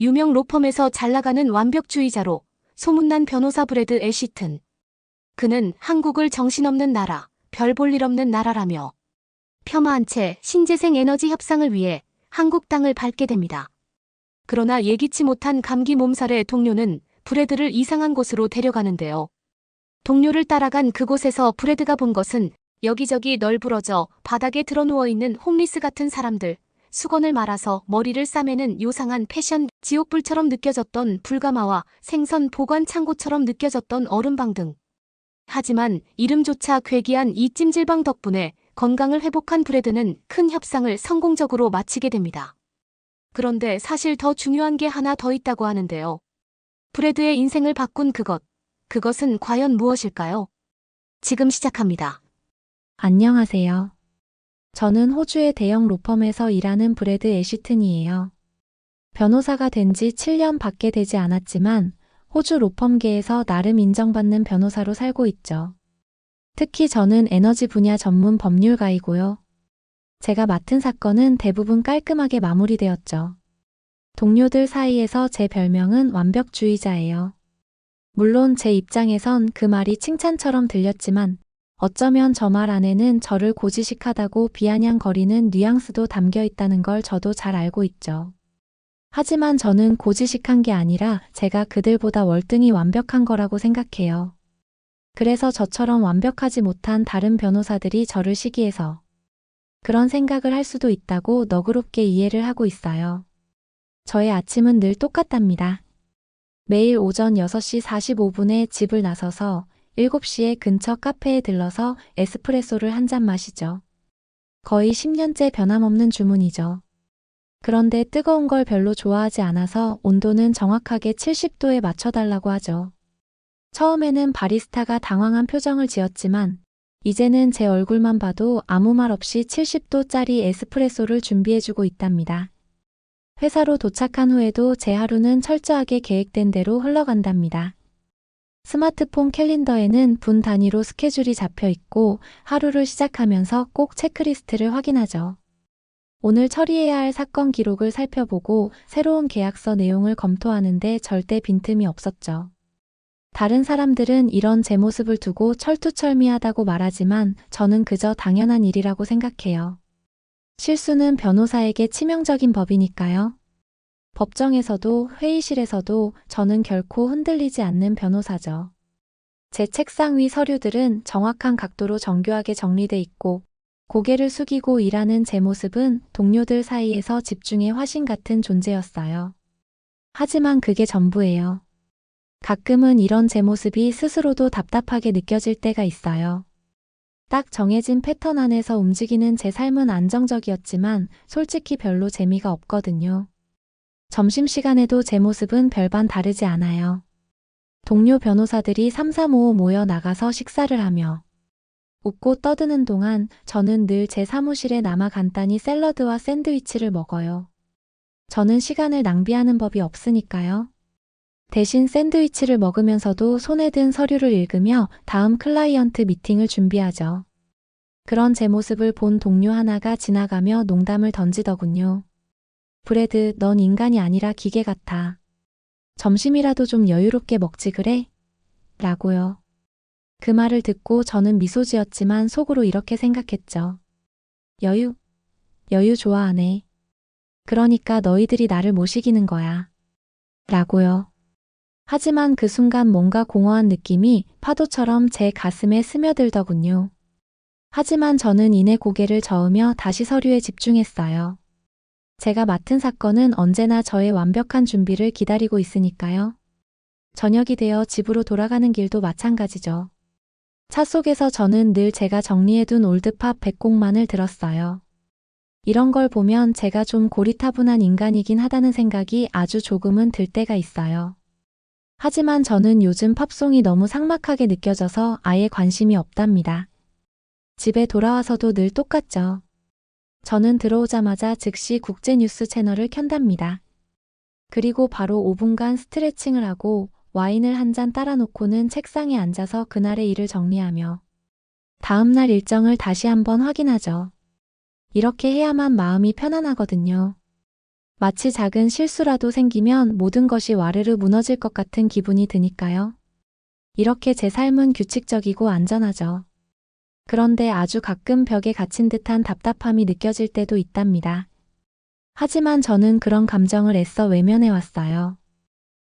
유명 로펌에서 잘나가는 완벽주의자로 소문난 변호사 브래드 애시튼. 그는 한국을 정신없는 나라, 별 볼 일 없는 나라라며 폄하한 채 신재생 에너지 협상을 위해 한국 땅을 밟게 됩니다. 그러나 예기치 못한 감기 몸살에 동료는 브래드를 이상한 곳으로 데려가는데요. 동료를 따라간 그곳에서 브래드가 본 것은 여기저기 널브러져 바닥에 드러누워있는 홈리스 같은 사람들, 수건을 말아서 머리를 싸매는 요상한 패션, 지옥불처럼 느껴졌던 불가마와 생선 보관 창고처럼 느껴졌던 얼음방 등. 하지만 이름조차 괴기한 이 찜질방 덕분에 건강을 회복한 브래드는 큰 협상을 성공적으로 마치게 됩니다. 그런데 사실 더 중요한 게 하나 더 있다고 하는데요. 브래드의 인생을 바꾼 그것은 과연 무엇일까요? 지금 시작합니다. 안녕하세요. 저는 호주의 대형 로펌에서 일하는 브래드 애시튼이에요. 변호사가 된 지 7년 밖에 되지 않았지만 호주 로펌계에서 나름 인정받는 변호사로 살고 있죠. 특히 저는 에너지 분야 전문 법률가이고요. 제가 맡은 사건은 대부분 깔끔하게 마무리되었죠. 동료들 사이에서 제 별명은 완벽주의자예요. 물론 제 입장에선 그 말이 칭찬처럼 들렸지만 어쩌면 저 말 안에는 저를 고지식하다고 비아냥거리는 뉘앙스도 담겨 있다는 걸 저도 잘 알고 있죠. 하지만 저는 고지식한 게 아니라 제가 그들보다 월등히 완벽한 거라고 생각해요. 그래서 저처럼 완벽하지 못한 다른 변호사들이 저를 시기해서 그런 생각을 할 수도 있다고 너그럽게 이해를 하고 있어요. 저의 아침은 늘 똑같답니다. 매일 오전 6시 45분에 집을 나서서 7시에 근처 카페에 들러서 에스프레소를 한 잔 마시죠. 거의 10년째 변함없는 주문이죠. 그런데 뜨거운 걸 별로 좋아하지 않아서 온도는 정확하게 70도에 맞춰달라고 하죠. 처음에는 바리스타가 당황한 표정을 지었지만 이제는 제 얼굴만 봐도 아무 말 없이 70도짜리 에스프레소를 준비해주고 있답니다. 회사로 도착한 후에도 제 하루는 철저하게 계획된 대로 흘러간답니다. 스마트폰 캘린더에는 분 단위로 스케줄이 잡혀 있고 하루를 시작하면서 꼭 체크리스트를 확인하죠. 오늘 처리해야 할 사건 기록을 살펴보고 새로운 계약서 내용을 검토하는데 절대 빈틈이 없었죠. 다른 사람들은 이런 제 모습을 두고 철두철미하다고 말하지만 저는 그저 당연한 일이라고 생각해요. 실수는 변호사에게 치명적인 법이니까요. 법정에서도 회의실에서도 저는 결코 흔들리지 않는 변호사죠. 제 책상 위 서류들은 정확한 각도로 정교하게 정리돼 있고 고개를 숙이고 일하는 제 모습은 동료들 사이에서 집중의 화신 같은 존재였어요. 하지만 그게 전부예요. 가끔은 이런 제 모습이 스스로도 답답하게 느껴질 때가 있어요. 딱 정해진 패턴 안에서 움직이는 제 삶은 안정적이었지만 솔직히 별로 재미가 없거든요. 점심시간에도 제 모습은 별반 다르지 않아요. 동료 변호사들이 3, 4, 5 모여 나가서 식사를 하며 웃고 떠드는 동안 저는 늘 제 사무실에 남아 간단히 샐러드와 샌드위치를 먹어요. 저는 시간을 낭비하는 법이 없으니까요. 대신 샌드위치를 먹으면서도 손에 든 서류를 읽으며 다음 클라이언트 미팅을 준비하죠. 그런 제 모습을 본 동료 하나가 지나가며 농담을 던지더군요. 브래드, 넌 인간이 아니라 기계 같아. 점심이라도 좀 여유롭게 먹지 그래? 라고요. 그 말을 듣고 저는 미소 지었지만 속으로 이렇게 생각했죠. 여유 좋아하네. 그러니까 너희들이 나를 못 이기는 거야. 라고요. 하지만 그 순간 뭔가 공허한 느낌이 파도처럼 제 가슴에 스며들더군요. 하지만 저는 이내 고개를 저으며 다시 서류에 집중했어요. 제가 맡은 사건은 언제나 저의 완벽한 준비를 기다리고 있으니까요. 저녁이 되어 집으로 돌아가는 길도 마찬가지죠. 차 속에서 저는 늘 제가 정리해둔 올드팝 100곡만을 들었어요. 이런 걸 보면 제가 좀 고리타분한 인간이긴 하다는 생각이 아주 조금은 들 때가 있어요. 하지만 저는 요즘 팝송이 너무 삭막하게 느껴져서 아예 관심이 없답니다. 집에 돌아와서도 늘 똑같죠. 저는 들어오자마자 즉시 국제뉴스 채널을 켠답니다. 그리고 바로 5분간 스트레칭을 하고 와인을 한 잔 따라 놓고는 책상에 앉아서 그날의 일을 정리하며 다음날 일정을 다시 한번 확인하죠. 이렇게 해야만 마음이 편안하거든요. 마치 작은 실수라도 생기면 모든 것이 와르르 무너질 것 같은 기분이 드니까요. 이렇게 제 삶은 규칙적이고 안전하죠. 그런데 아주 가끔 벽에 갇힌 듯한 답답함이 느껴질 때도 있답니다. 하지만 저는 그런 감정을 애써 외면해 왔어요.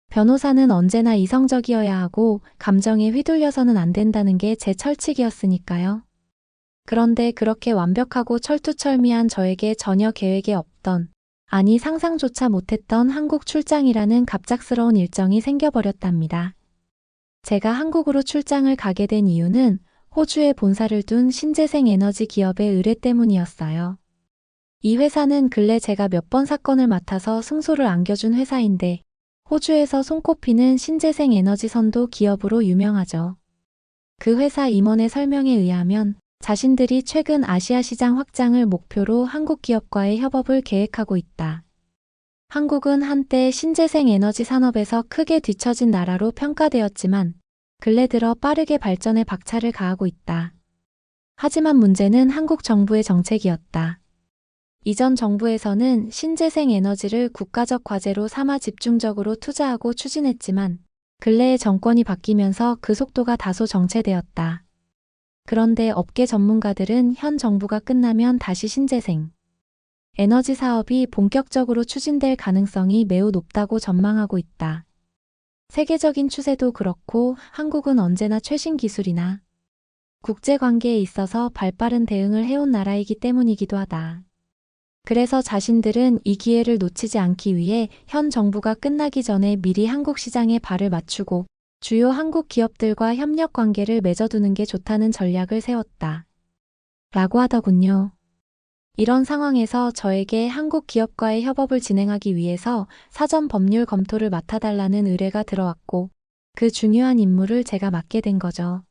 변호사는 언제나 이성적이어야 하고 감정에 휘둘려서는 안 된다는 게 제 철칙이었으니까요. 그런데 그렇게 완벽하고 철두철미한 저에게 전혀 계획에 없던, 아니 상상조차 못했던 한국 출장이라는 갑작스러운 일정이 생겨버렸답니다. 제가 한국으로 출장을 가게 된 이유는 호주에 본사를 둔 신재생 에너지 기업의 의뢰 때문이었어요. 이 회사는 근래 제가 몇 번 사건을 맡아서 승소를 안겨준 회사인데 호주에서 손꼽히는 신재생 에너지 선도 기업으로 유명하죠. 그 회사 임원의 설명에 의하면 자신들이 최근 아시아 시장 확장을 목표로 한국 기업과의 협업을 계획하고 있다. 한국은 한때 신재생 에너지 산업에서 크게 뒤처진 나라로 평가되었지만 근래 들어 빠르게 발전에 박차를 가하고 있다. 하지만 문제는 한국 정부의 정책이었다. 이전 정부에서는 신재생 에너지를 국가적 과제로 삼아 집중적으로 투자하고 추진했지만 근래에 정권이 바뀌면서 그 속도가 다소 정체되었다. 그런데 업계 전문가들은 현 정부가 끝나면 다시 신재생 에너지 사업이 본격적으로 추진될 가능성이 매우 높다고 전망하고 있다. 세계적인 추세도 그렇고 한국은 언제나 최신 기술이나 국제관계에 있어서 발빠른 대응을 해온 나라이기 때문이기도 하다. 그래서 자신들은 이 기회를 놓치지 않기 위해 현 정부가 끝나기 전에 미리 한국 시장에 발을 맞추고 주요 한국 기업들과 협력 관계를 맺어두는 게 좋다는 전략을 세웠다. 라고 하더군요. 이런 상황에서 저에게 한국 기업과의 협업을 진행하기 위해서 사전 법률 검토를 맡아달라는 의뢰가 들어왔고 그 중요한 임무를 제가 맡게 된 거죠.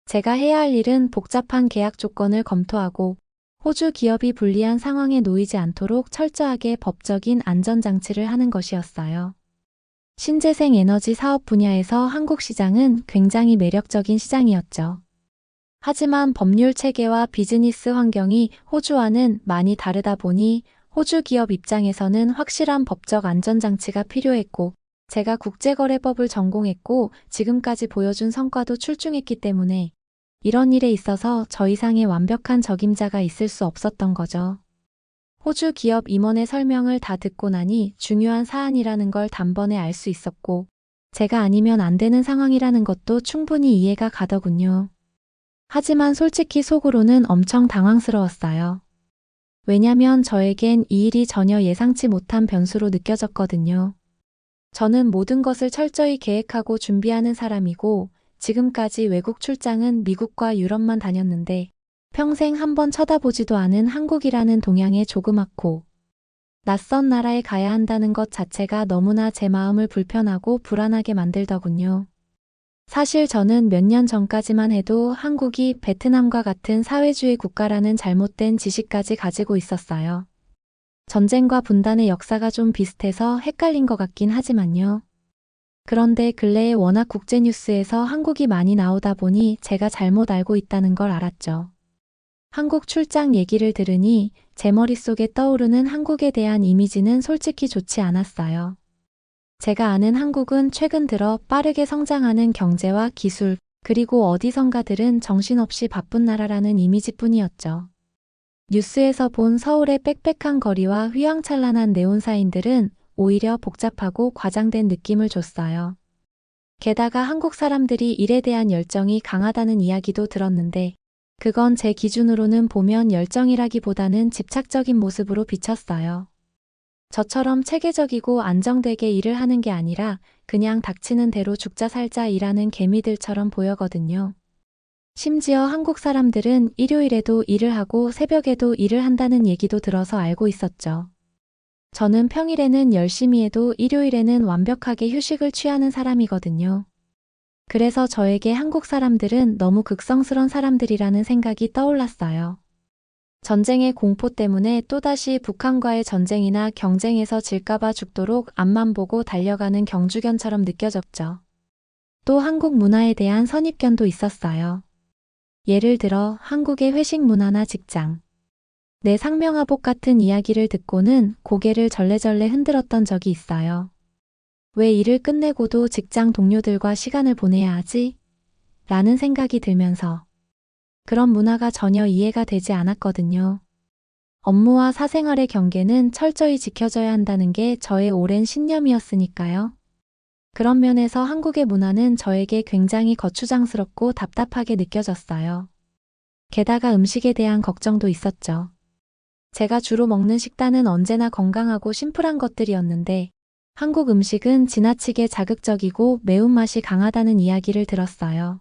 제가 해야 할 일은 복잡한 계약 조건을 검토하고 호주 기업이 불리한 상황에 놓이지 않도록 철저하게 법적인 안전장치를 하는 것이었어요. 신재생 에너지 사업 분야에서 한국 시장은 굉장히 매력적인 시장이었죠. 하지만 법률 체계와 비즈니스 환경이 호주와는 많이 다르다 보니 호주 기업 입장에서는 확실한 법적 안전장치가 필요했고 제가 국제거래법을 전공했고 지금까지 보여준 성과도 출중했기 때문에 이런 일에 있어서 저 이상의 완벽한 적임자가 있을 수 없었던 거죠. 호주 기업 임원의 설명을 다 듣고 나니 중요한 사안이라는 걸 단번에 알 수 있었고 제가 아니면 안 되는 상황이라는 것도 충분히 이해가 가더군요. 하지만 솔직히 속으로는 엄청 당황스러웠어요. 왜냐면 저에겐 이 일이 전혀 예상치 못한 변수로 느껴졌거든요. 저는 모든 것을 철저히 계획하고 준비하는 사람이고 지금까지 외국 출장은 미국과 유럽만 다녔는데 평생 한번 쳐다보지도 않은 한국이라는 동양의 조그맣고 낯선 나라에 가야 한다는 것 자체가 너무나 제 마음을 불편하고 불안하게 만들더군요. 사실 저는 몇 년 전까지만 해도 한국이 베트남과 같은 사회주의 국가라는 잘못된 지식까지 가지고 있었어요. 전쟁과 분단의 역사가 좀 비슷해서 헷갈린 것 같긴 하지만요. 그런데 근래에 워낙 국제뉴스에서 한국이 많이 나오다 보니 제가 잘못 알고 있다는 걸 알았죠. 한국 출장 얘기를 들으니 제 머릿속에 떠오르는 한국에 대한 이미지는 솔직히 좋지 않았어요. 제가 아는 한국은 최근 들어 빠르게 성장하는 경제와 기술, 그리고 어디선가들은 정신없이 바쁜 나라라는 이미지뿐이었죠. 뉴스에서 본 서울의 빽빽한 거리와 휘황찬란한 네온사인들은 오히려 복잡하고 과장된 느낌을 줬어요. 게다가 한국 사람들이 일에 대한 열정이 강하다는 이야기도 들었는데 그건 제 기준으로는 보면 열정이라기보다는 집착적인 모습으로 비쳤어요. 저처럼 체계적이고 안정되게 일을 하는 게 아니라 그냥 닥치는 대로 죽자 살자 일하는 개미들처럼 보여거든요. 심지어 한국 사람들은 일요일에도 일을 하고 새벽에도 일을 한다는 얘기도 들어서 알고 있었죠. 저는 평일에는 열심히 해도 일요일에는 완벽하게 휴식을 취하는 사람이거든요. 그래서 저에게 한국 사람들은 너무 극성스런 사람들이라는 생각이 떠올랐어요. 전쟁의 공포 때문에 또다시 북한과의 전쟁이나 경쟁에서 질까봐 죽도록 앞만 보고 달려가는 경주견처럼 느껴졌죠. 또 한국 문화에 대한 선입견도 있었어요. 예를 들어 한국의 회식 문화나 직장, 내 상명하복 같은 이야기를 듣고는 고개를 절레절레 흔들었던 적이 있어요. 왜 일을 끝내고도 직장 동료들과 시간을 보내야 하지? 라는 생각이 들면서 그런 문화가 전혀 이해가 되지 않았거든요. 업무와 사생활의 경계는 철저히 지켜져야 한다는 게 저의 오랜 신념이었으니까요. 그런 면에서 한국의 문화는 저에게 굉장히 거추장스럽고 답답하게 느껴졌어요. 게다가 음식에 대한 걱정도 있었죠. 제가 주로 먹는 식단은 언제나 건강하고 심플한 것들이었는데 한국 음식은 지나치게 자극적이고 매운맛이 강하다는 이야기를 들었어요.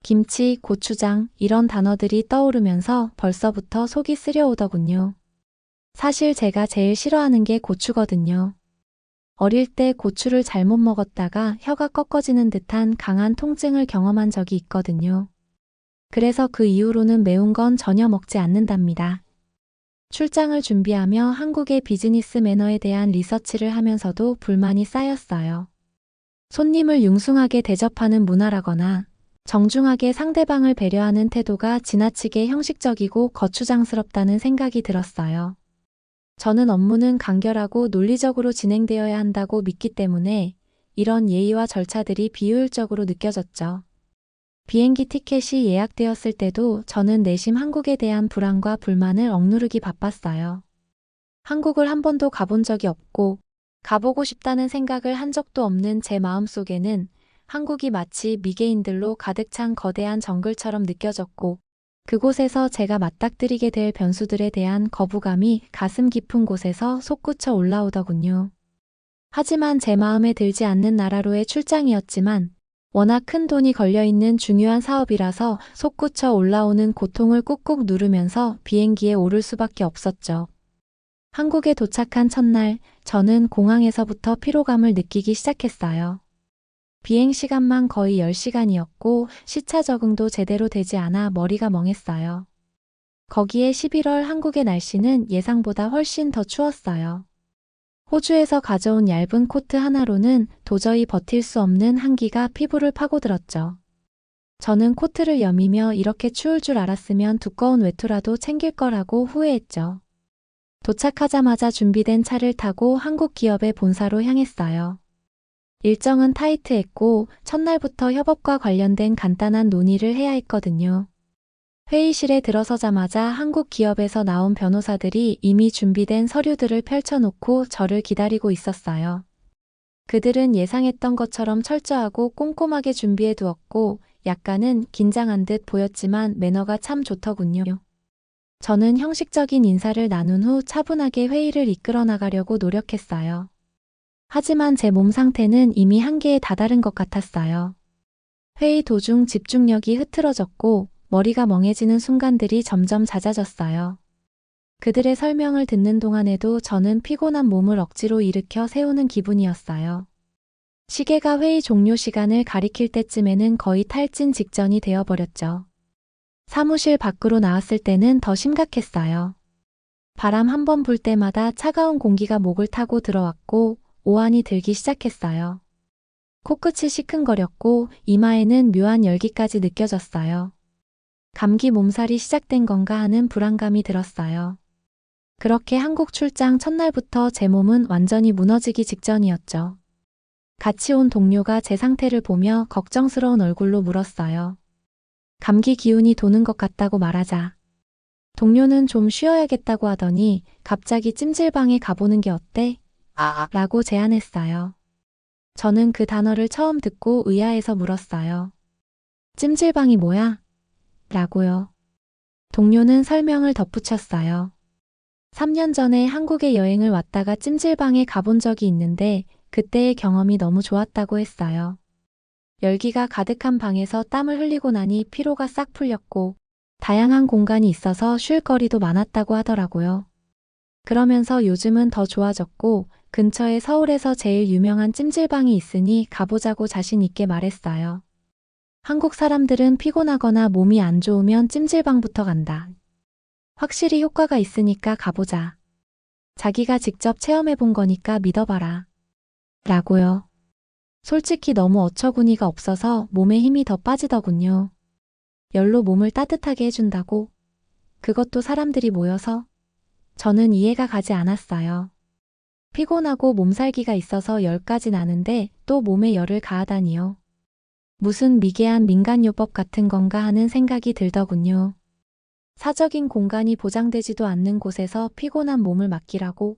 김치, 고추장 이런 단어들이 떠오르면서 벌써부터 속이 쓰려오더군요. 사실 제가 제일 싫어하는 게 고추거든요. 어릴 때 고추를 잘못 먹었다가 혀가 꺾어지는 듯한 강한 통증을 경험한 적이 있거든요. 그래서 그 이후로는 매운 건 전혀 먹지 않는답니다. 출장을 준비하며 한국의 비즈니스 매너에 대한 리서치를 하면서도 불만이 쌓였어요. 손님을 융숭하게 대접하는 문화라거나 정중하게 상대방을 배려하는 태도가 지나치게 형식적이고 거추장스럽다는 생각이 들었어요. 저는 업무는 간결하고 논리적으로 진행되어야 한다고 믿기 때문에 이런 예의와 절차들이 비효율적으로 느껴졌죠. 비행기 티켓이 예약되었을 때도 저는 내심 한국에 대한 불안과 불만을 억누르기 바빴어요. 한국을 한 번도 가본 적이 없고 가보고 싶다는 생각을 한 적도 없는 제 마음속에는 한국이 마치 미개인들로 가득 찬 거대한 정글처럼 느껴졌고 그곳에서 제가 맞닥뜨리게 될 변수들에 대한 거부감이 가슴 깊은 곳에서 솟구쳐 올라오더군요. 하지만 제 마음에 들지 않는 나라로의 출장이었지만 워낙 큰 돈이 걸려있는 중요한 사업이라서 솟구쳐 올라오는 고통을 꾹꾹 누르면서 비행기에 오를 수밖에 없었죠. 한국에 도착한 첫날, 저는 공항에서부터 피로감을 느끼기 시작했어요. 비행 시간만 거의 10시간이었고 시차 적응도 제대로 되지 않아 머리가 멍했어요. 거기에 11월 한국의 날씨는 예상보다 훨씬 더 추웠어요. 호주에서 가져온 얇은 코트 하나로는 도저히 버틸 수 없는 한기가 피부를 파고들었죠. 저는 코트를 여미며 이렇게 추울 줄 알았으면 두꺼운 외투라도 챙길 거라고 후회했죠. 도착하자마자 준비된 차를 타고 한국 기업의 본사로 향했어요. 일정은 타이트했고 첫날부터 협업과 관련된 간단한 논의를 해야 했거든요. 회의실에 들어서자마자 한국 기업에서 나온 변호사들이 이미 준비된 서류들을 펼쳐놓고 저를 기다리고 있었어요. 그들은 예상했던 것처럼 철저하고 꼼꼼하게 준비해 두었고 약간은 긴장한 듯 보였지만 매너가 참 좋더군요. 저는 형식적인 인사를 나눈 후 차분하게 회의를 이끌어 나가려고 노력했어요. 하지만 제 몸 상태는 이미 한계에 다다른 것 같았어요. 회의 도중 집중력이 흐트러졌고 머리가 멍해지는 순간들이 점점 잦아졌어요. 그들의 설명을 듣는 동안에도 저는 피곤한 몸을 억지로 일으켜 세우는 기분이었어요. 시계가 회의 종료 시간을 가리킬 때쯤에는 거의 탈진 직전이 되어버렸죠. 사무실 밖으로 나왔을 때는 더 심각했어요. 바람 한 번 불 때마다 차가운 공기가 목을 타고 들어왔고 오한이 들기 시작했어요. 코끝이 시큰거렸고 이마에는 묘한 열기까지 느껴졌어요. 감기 몸살이 시작된 건가 하는 불안감이 들었어요. 그렇게 한국 출장 첫날부터 제 몸은 완전히 무너지기 직전이었죠. 같이 온 동료가 제 상태를 보며 걱정스러운 얼굴로 물었어요. 감기 기운이 도는 것 같다고 말하자. 동료는 좀 쉬어야겠다고 하더니 갑자기 찜질방에 가보는 게 어때? 라고 제안했어요. 저는 그 단어를 처음 듣고 의아해서 물었어요. 찜질방이 뭐야? 라고요. 동료는 설명을 덧붙였어요. 3년 전에 한국에 여행을 왔다가 찜질방에 가본 적이 있는데 그때의 경험이 너무 좋았다고 했어요. 열기가 가득한 방에서 땀을 흘리고 나니 피로가 싹 풀렸고 다양한 공간이 있어서 쉴 거리도 많았다고 하더라고요. 그러면서 요즘은 더 좋아졌고 근처에 서울에서 제일 유명한 찜질방이 있으니 가보자고 자신 있게 말했어요. 한국 사람들은 피곤하거나 몸이 안 좋으면 찜질방부터 간다. 확실히 효과가 있으니까 가보자. 자기가 직접 체험해 본 거니까 믿어봐라. 라고요. 솔직히 너무 어처구니가 없어서 몸에 힘이 더 빠지더군요. 열로 몸을 따뜻하게 해준다고? 그것도 사람들이 모여서. 저는 이해가 가지 않았어요. 피곤하고 몸살기가 있어서 10가지 나는데 또 몸에 열을 가하다니요. 무슨 미개한 민간요법 같은 건가 하는 생각이 들더군요. 사적인 공간이 보장되지도 않는 곳에서 피곤한 몸을 맡기라고.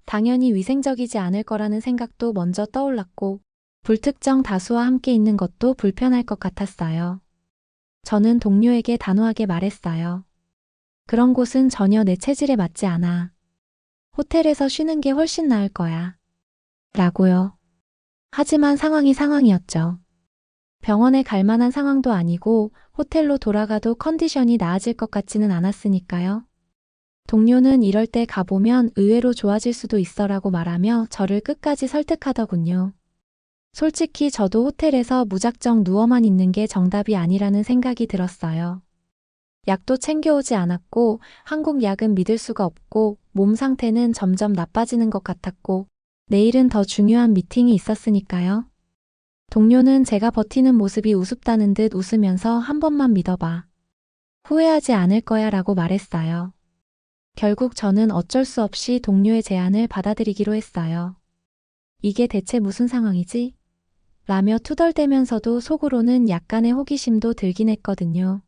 당연히 위생적이지 않을 거라는 생각도 먼저 떠올랐고, 불특정 다수와 함께 있는 것도 불편할 것 같았어요. 저는 동료에게 단호하게 말했어요. 그런 곳은 전혀 내 체질에 맞지 않아. 호텔에서 쉬는 게 훨씬 나을 거야. 라고요. 하지만 상황이 상황이었죠. 병원에 갈 만한 상황도 아니고 호텔로 돌아가도 컨디션이 나아질 것 같지는 않았으니까요. 동료는 이럴 때 가보면 의외로 좋아질 수도 있어라고 말하며 저를 끝까지 설득하더군요. 솔직히 저도 호텔에서 무작정 누워만 있는 게 정답이 아니라는 생각이 들었어요. 약도 챙겨오지 않았고 한국 약은 믿을 수가 없고 몸 상태는 점점 나빠지는 것 같았고 내일은 더 중요한 미팅이 있었으니까요. 동료는 제가 버티는 모습이 우습다는 듯 웃으면서 한 번만 믿어봐. 후회하지 않을 거야 라고 말했어요. 결국 저는 어쩔 수 없이 동료의 제안을 받아들이기로 했어요. 이게 대체 무슨 상황이지? 라며 투덜대면서도 속으로는 약간의 호기심도 들긴 했거든요.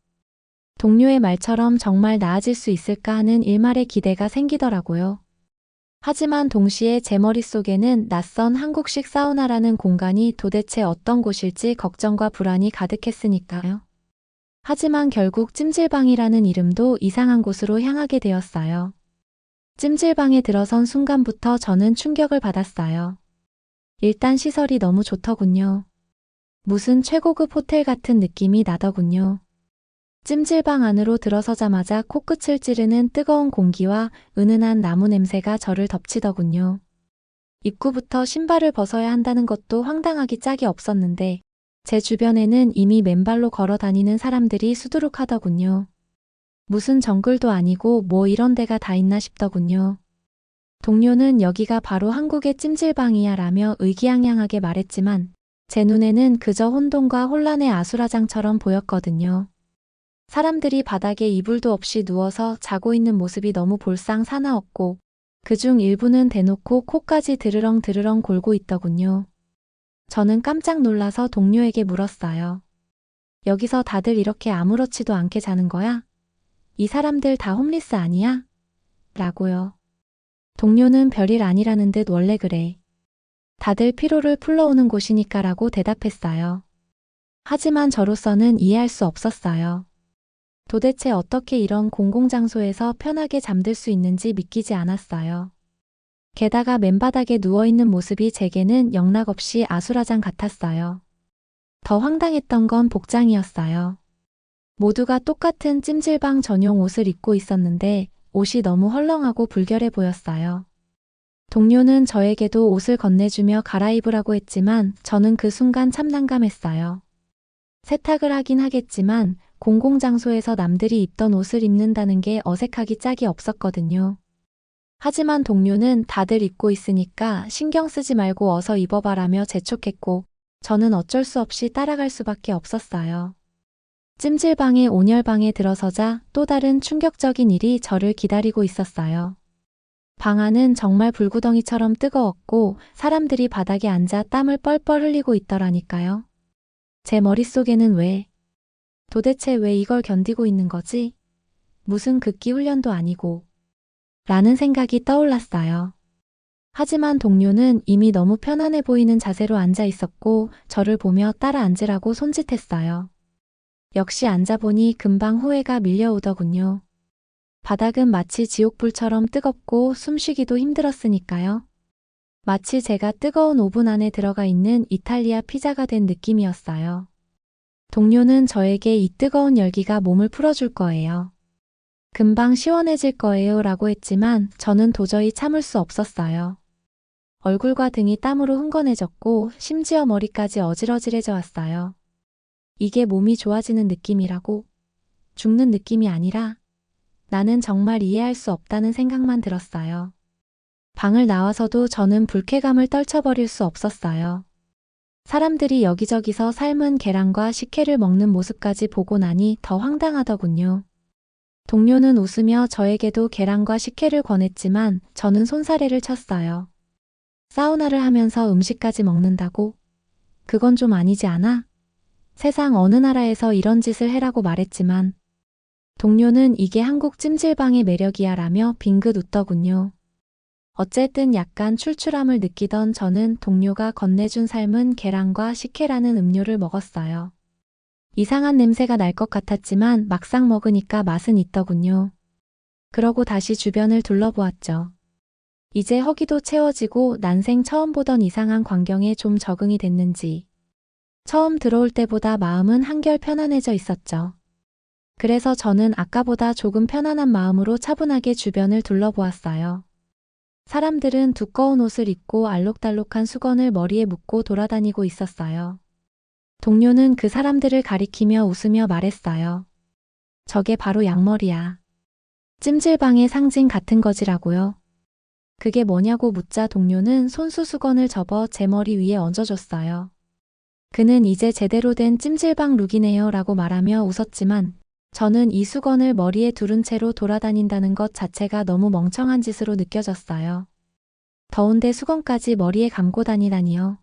동료의 말처럼 정말 나아질 수 있을까 하는 일말의 기대가 생기더라고요. 하지만 동시에 제 머릿속에는 낯선 한국식 사우나라는 공간이 도대체 어떤 곳일지 걱정과 불안이 가득했으니까요. 하지만 결국 찜질방이라는 이름도 이상한 곳으로 향하게 되었어요. 찜질방에 들어선 순간부터 저는 충격을 받았어요. 일단 시설이 너무 좋더군요. 무슨 최고급 호텔 같은 느낌이 나더군요. 찜질방 안으로 들어서자마자 코끝을 찌르는 뜨거운 공기와 은은한 나무 냄새가 저를 덮치더군요. 입구부터 신발을 벗어야 한다는 것도 황당하기 짝이 없었는데 제 주변에는 이미 맨발로 걸어 다니는 사람들이 수두룩하더군요. 무슨 정글도 아니고 뭐 이런 데가 다 있나 싶더군요. 동료는 여기가 바로 한국의 찜질방이야 라며 의기양양하게 말했지만 제 눈에는 그저 혼돈과 혼란의 아수라장처럼 보였거든요. 사람들이 바닥에 이불도 없이 누워서 자고 있는 모습이 너무 볼상 사나웠고 그중 일부는 대놓고 코까지 드르렁 드르렁 골고 있더군요. 저는 깜짝 놀라서 동료에게 물었어요. 여기서 다들 이렇게 아무렇지도 않게 자는 거야? 이 사람들 다 홈리스 아니야? 라고요. 동료는 별일 아니라는 듯 원래 그래. 다들 피로를 풀러오는 곳이니까 라고 대답했어요. 하지만 저로서는 이해할 수 없었어요. 도대체 어떻게 이런 공공장소에서 편하게 잠들 수 있는지 믿기지 않았어요. 게다가 맨바닥에 누워있는 모습이 제게는 영락없이 아수라장 같았어요. 더 황당했던 건 복장이었어요. 모두가 똑같은 찜질방 전용 옷을 입고 있었는데 옷이 너무 헐렁하고 불결해 보였어요. 동료는 저에게도 옷을 건네주며 갈아입으라고 했지만 저는 그 순간 참 난감했어요. 세탁을 하긴 하겠지만 공공장소에서 남들이 입던 옷을 입는다는 게 어색하기 짝이 없었거든요. 하지만 동료는 다들 입고 있으니까 신경 쓰지 말고 어서 입어봐라며 재촉했고 저는 어쩔 수 없이 따라갈 수밖에 없었어요. 찜질방의 온열방에 들어서자 또 다른 충격적인 일이 저를 기다리고 있었어요. 방 안은 정말 불구덩이처럼 뜨거웠고 사람들이 바닥에 앉아 땀을 뻘뻘 흘리고 있더라니까요. 제 머릿속에는 도대체 왜 이걸 견디고 있는 거지? 무슨 극기 훈련도 아니고. 라는 생각이 떠올랐어요. 하지만 동료는 이미 너무 편안해 보이는 자세로 앉아 있었고 저를 보며 따라 앉으라고 손짓했어요. 역시 앉아보니 금방 후회가 밀려오더군요. 바닥은 마치 지옥불처럼 뜨겁고 숨쉬기도 힘들었으니까요. 마치 제가 뜨거운 오븐 안에 들어가 있는 이탈리아 피자가 된 느낌이었어요. 동료는 저에게 이 뜨거운 열기가 몸을 풀어줄 거예요. 금방 시원해질 거예요 라고 했지만 저는 도저히 참을 수 없었어요. 얼굴과 등이 땀으로 흥건해졌고 심지어 머리까지 어질어질해져 왔어요. 이게 몸이 좋아지는 느낌이라고? 죽는 느낌이 아니라? 나는 정말 이해할 수 없다는 생각만 들었어요. 방을 나와서도 저는 불쾌감을 떨쳐버릴 수 없었어요. 사람들이 여기저기서 삶은 계란과 식혜를 먹는 모습까지 보고 나니 더 황당하더군요. 동료는 웃으며 저에게도 계란과 식혜를 권했지만 저는 손사래를 쳤어요. 사우나를 하면서 음식까지 먹는다고? 그건 좀 아니지 않아? 세상 어느 나라에서 이런 짓을 해라고 말했지만 동료는 이게 한국 찜질방의 매력이야 라며 빙긋 웃더군요. 어쨌든 약간 출출함을 느끼던 저는 동료가 건네준 삶은 계란과 식혜라는 음료를 먹었어요. 이상한 냄새가 날 것 같았지만 막상 먹으니까 맛은 있더군요. 그러고 다시 주변을 둘러보았죠. 이제 허기도 채워지고 난생 처음 보던 이상한 광경에 좀 적응이 됐는지 처음 들어올 때보다 마음은 한결 편안해져 있었죠. 그래서 저는 아까보다 조금 편안한 마음으로 차분하게 주변을 둘러보았어요. 사람들은 두꺼운 옷을 입고 알록달록한 수건을 머리에 묶고 돌아다니고 있었어요. 동료는 그 사람들을 가리키며 웃으며 말했어요. 저게 바로 양머리야. 찜질방의 상징 같은 거지라고요. 그게 뭐냐고 묻자 동료는 손수 수건을 접어 제 머리 위에 얹어줬어요. 그는 이제 제대로 된 찜질방 룩이네요 라고 말하며 웃었지만 저는 이 수건을 머리에 두른 채로 돌아다닌다는 것 자체가 너무 멍청한 짓으로 느껴졌어요. 더운데 수건까지 머리에 감고 다니다니요.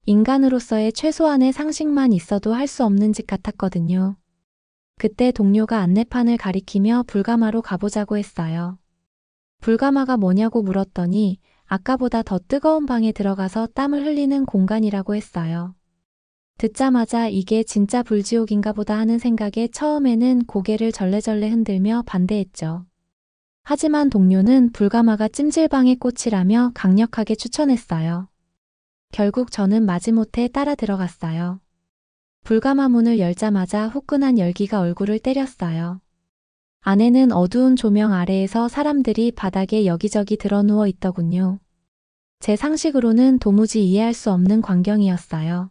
인간으로서의 최소한의 상식만 있어도 할 수 없는 짓 같았거든요. 그때 동료가 안내판을 가리키며 불가마로 가보자고 했어요. 불가마가 뭐냐고 물었더니 아까보다 더 뜨거운 방에 들어가서 땀을 흘리는 공간이라고 했어요. 듣자마자 이게 진짜 불지옥인가 보다 하는 생각에 처음에는 고개를 절레절레 흔들며 반대했죠. 하지만 동료는 불가마가 찜질방의 꽃이라며 강력하게 추천했어요. 결국 저는 마지못해 따라 들어갔어요. 불가마 문을 열자마자 후끈한 열기가 얼굴을 때렸어요. 안에는 어두운 조명 아래에서 사람들이 바닥에 여기저기 드러누워 있더군요. 제 상식으로는 도무지 이해할 수 없는 광경이었어요.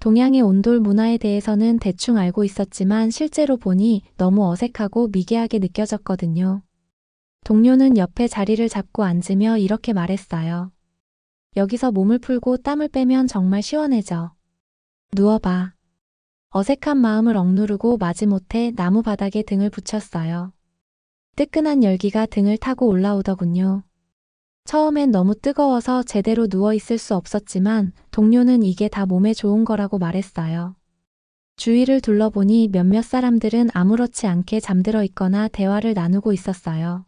동양의 온돌 문화에 대해서는 대충 알고 있었지만 실제로 보니 너무 어색하고 미개하게 느껴졌거든요. 동료는 옆에 자리를 잡고 앉으며 이렇게 말했어요. 여기서 몸을 풀고 땀을 빼면 정말 시원해져. 누워봐. 어색한 마음을 억누르고 마지못해 나무 바닥에 등을 붙였어요. 뜨끈한 열기가 등을 타고 올라오더군요. 처음엔 너무 뜨거워서 제대로 누워있을 수 없었지만 동료는 이게 다 몸에 좋은 거라고 말했어요. 주위를 둘러보니 몇몇 사람들은 아무렇지 않게 잠들어 있거나 대화를 나누고 있었어요.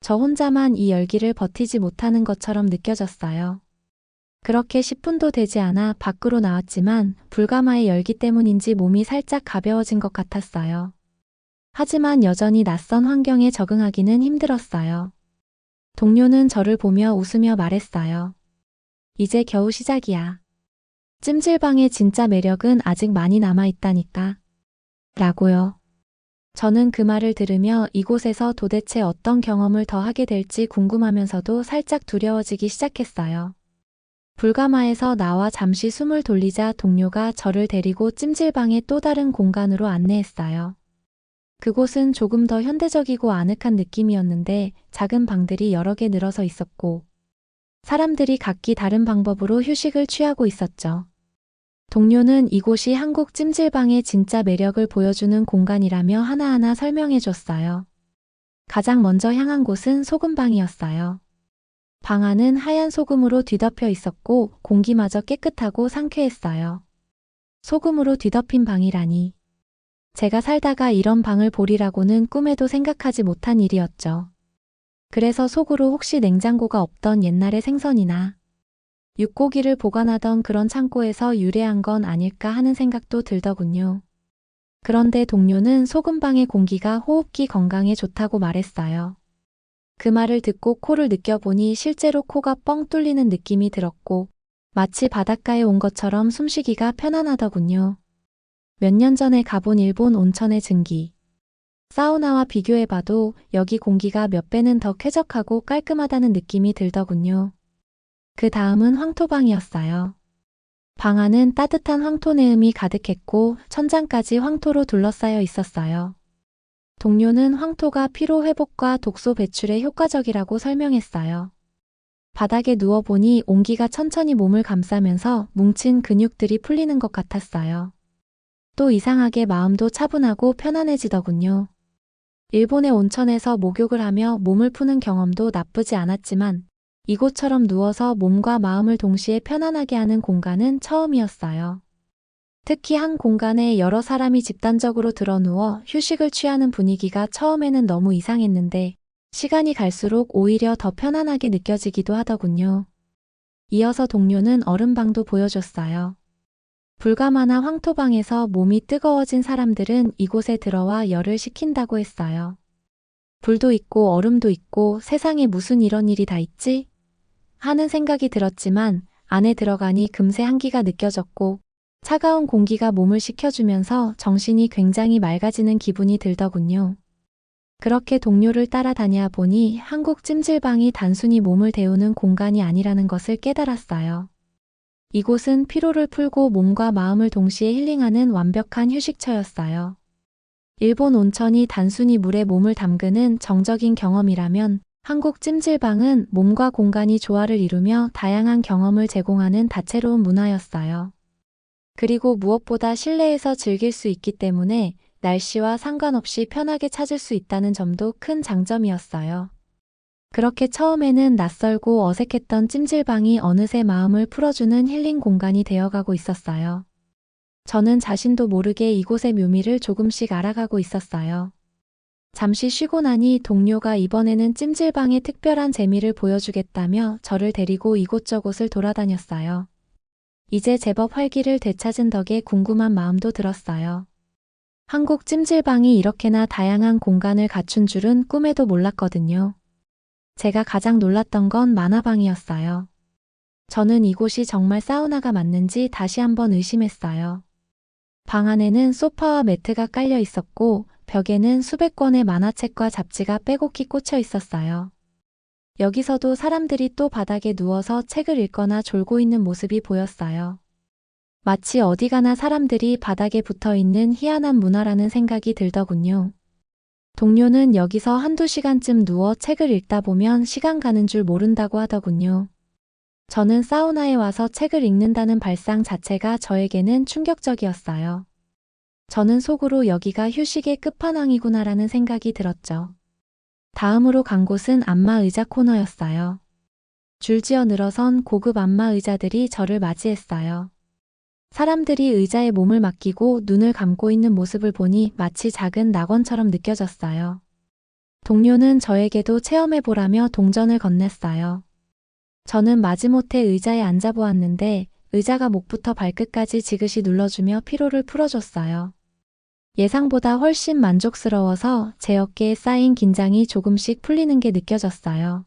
저 혼자만 이 열기를 버티지 못하는 것처럼 느껴졌어요. 그렇게 10분도 되지 않아 밖으로 나왔지만 불가마의 열기 때문인지 몸이 살짝 가벼워진 것 같았어요. 하지만 여전히 낯선 환경에 적응하기는 힘들었어요. 동료는 저를 보며 웃으며 말했어요. 이제 겨우 시작이야. 찜질방의 진짜 매력은 아직 많이 남아있다니까. 라고요. 저는 그 말을 들으며 이곳에서 도대체 어떤 경험을 더 하게 될지 궁금하면서도 살짝 두려워지기 시작했어요. 불가마에서 나와 잠시 숨을 돌리자 동료가 저를 데리고 찜질방의 또 다른 공간으로 안내했어요. 그곳은 조금 더 현대적이고 아늑한 느낌이었는데 작은 방들이 여러 개 늘어서 있었고 사람들이 각기 다른 방법으로 휴식을 취하고 있었죠. 동료는 이곳이 한국 찜질방의 진짜 매력을 보여주는 공간이라며 하나하나 설명해 줬어요. 가장 먼저 향한 곳은 소금방이었어요. 방 안은 하얀 소금으로 뒤덮여 있었고 공기마저 깨끗하고 상쾌했어요. 소금으로 뒤덮인 방이라니. 제가 살다가 이런 방을 보리라고는 꿈에도 생각하지 못한 일이었죠. 그래서 속으로 혹시 냉장고가 없던 옛날의 생선이나 육고기를 보관하던 그런 창고에서 유래한 건 아닐까 하는 생각도 들더군요. 그런데 동료는 소금방의 공기가 호흡기 건강에 좋다고 말했어요. 그 말을 듣고 코를 느껴보니 실제로 코가 뻥 뚫리는 느낌이 들었고 마치 바닷가에 온 것처럼 숨쉬기가 편안하더군요. 몇 년 전에 가본 일본 온천의 증기. 사우나와 비교해봐도 여기 공기가 몇 배는 더 쾌적하고 깔끔하다는 느낌이 들더군요. 그 다음은 황토방이었어요. 방 안은 따뜻한 황토 내음이 가득했고 천장까지 황토로 둘러싸여 있었어요. 동료는 황토가 피로 회복과 독소 배출에 효과적이라고 설명했어요. 바닥에 누워보니 온기가 천천히 몸을 감싸면서 뭉친 근육들이 풀리는 것 같았어요. 또 이상하게 마음도 차분하고 편안해지더군요. 일본의 온천에서 목욕을 하며 몸을 푸는 경험도 나쁘지 않았지만 이곳처럼 누워서 몸과 마음을 동시에 편안하게 하는 공간은 처음이었어요. 특히 한 공간에 여러 사람이 집단적으로 드러누워 휴식을 취하는 분위기가 처음에는 너무 이상했는데 시간이 갈수록 오히려 더 편안하게 느껴지기도 하더군요. 이어서 동료는 얼음방도 보여줬어요. 불가마나 황토방에서 몸이 뜨거워진 사람들은 이곳에 들어와 열을 식힌다고 했어요. 불도 있고 얼음도 있고 세상에 무슨 이런 일이 다 있지? 하는 생각이 들었지만 안에 들어가니 금세 한기가 느껴졌고 차가운 공기가 몸을 식혀주면서 정신이 굉장히 맑아지는 기분이 들더군요. 그렇게 동료를 따라다녀 보니 한국 찜질방이 단순히 몸을 데우는 공간이 아니라는 것을 깨달았어요. 이곳은 피로를 풀고 몸과 마음을 동시에 힐링하는 완벽한 휴식처였어요. 일본 온천이 단순히 물에 몸을 담그는 정적인 경험이라면 한국 찜질방은 몸과 공간이 조화를 이루며 다양한 경험을 제공하는 다채로운 문화였어요. 그리고 무엇보다 실내에서 즐길 수 있기 때문에 날씨와 상관없이 편하게 찾을 수 있다는 점도 큰 장점이었어요. 그렇게 처음에는 낯설고 어색했던 찜질방이 어느새 마음을 풀어주는 힐링 공간이 되어가고 있었어요. 저는 자신도 모르게 이곳의 묘미를 조금씩 알아가고 있었어요. 잠시 쉬고 나니 동료가 이번에는 찜질방의 특별한 재미를 보여주겠다며 저를 데리고 이곳저곳을 돌아다녔어요. 이제 제법 활기를 되찾은 덕에 궁금한 마음도 들었어요. 한국 찜질방이 이렇게나 다양한 공간을 갖춘 줄은 꿈에도 몰랐거든요. 제가 가장 놀랐던 건 만화방이었어요. 저는 이곳이 정말 사우나가 맞는지 다시 한번 의심했어요. 방 안에는 소파와 매트가 깔려 있었고 벽에는 수백 권의 만화책과 잡지가 빼곡히 꽂혀 있었어요. 여기서도 사람들이 또 바닥에 누워서 책을 읽거나 졸고 있는 모습이 보였어요. 마치 어디 가나 사람들이 바닥에 붙어 있는 희한한 문화라는 생각이 들더군요. 동료는 여기서 한두 시간쯤 누워 책을 읽다 보면 시간 가는 줄 모른다고 하더군요. 저는 사우나에 와서 책을 읽는다는 발상 자체가 저에게는 충격적이었어요. 저는 속으로 여기가 휴식의 끝판왕이구나라는 생각이 들었죠. 다음으로 간 곳은 안마 의자 코너였어요. 줄지어 늘어선 고급 안마 의자들이 저를 맞이했어요. 사람들이 의자에 몸을 맡기고 눈을 감고 있는 모습을 보니 마치 작은 낙원처럼 느껴졌어요. 동료는 저에게도 체험해보라며 동전을 건넸어요. 저는 마지못해 의자에 앉아보았는데 의자가 목부터 발끝까지 지그시 눌러주며 피로를 풀어줬어요. 예상보다 훨씬 만족스러워서 제 어깨에 쌓인 긴장이 조금씩 풀리는 게 느껴졌어요.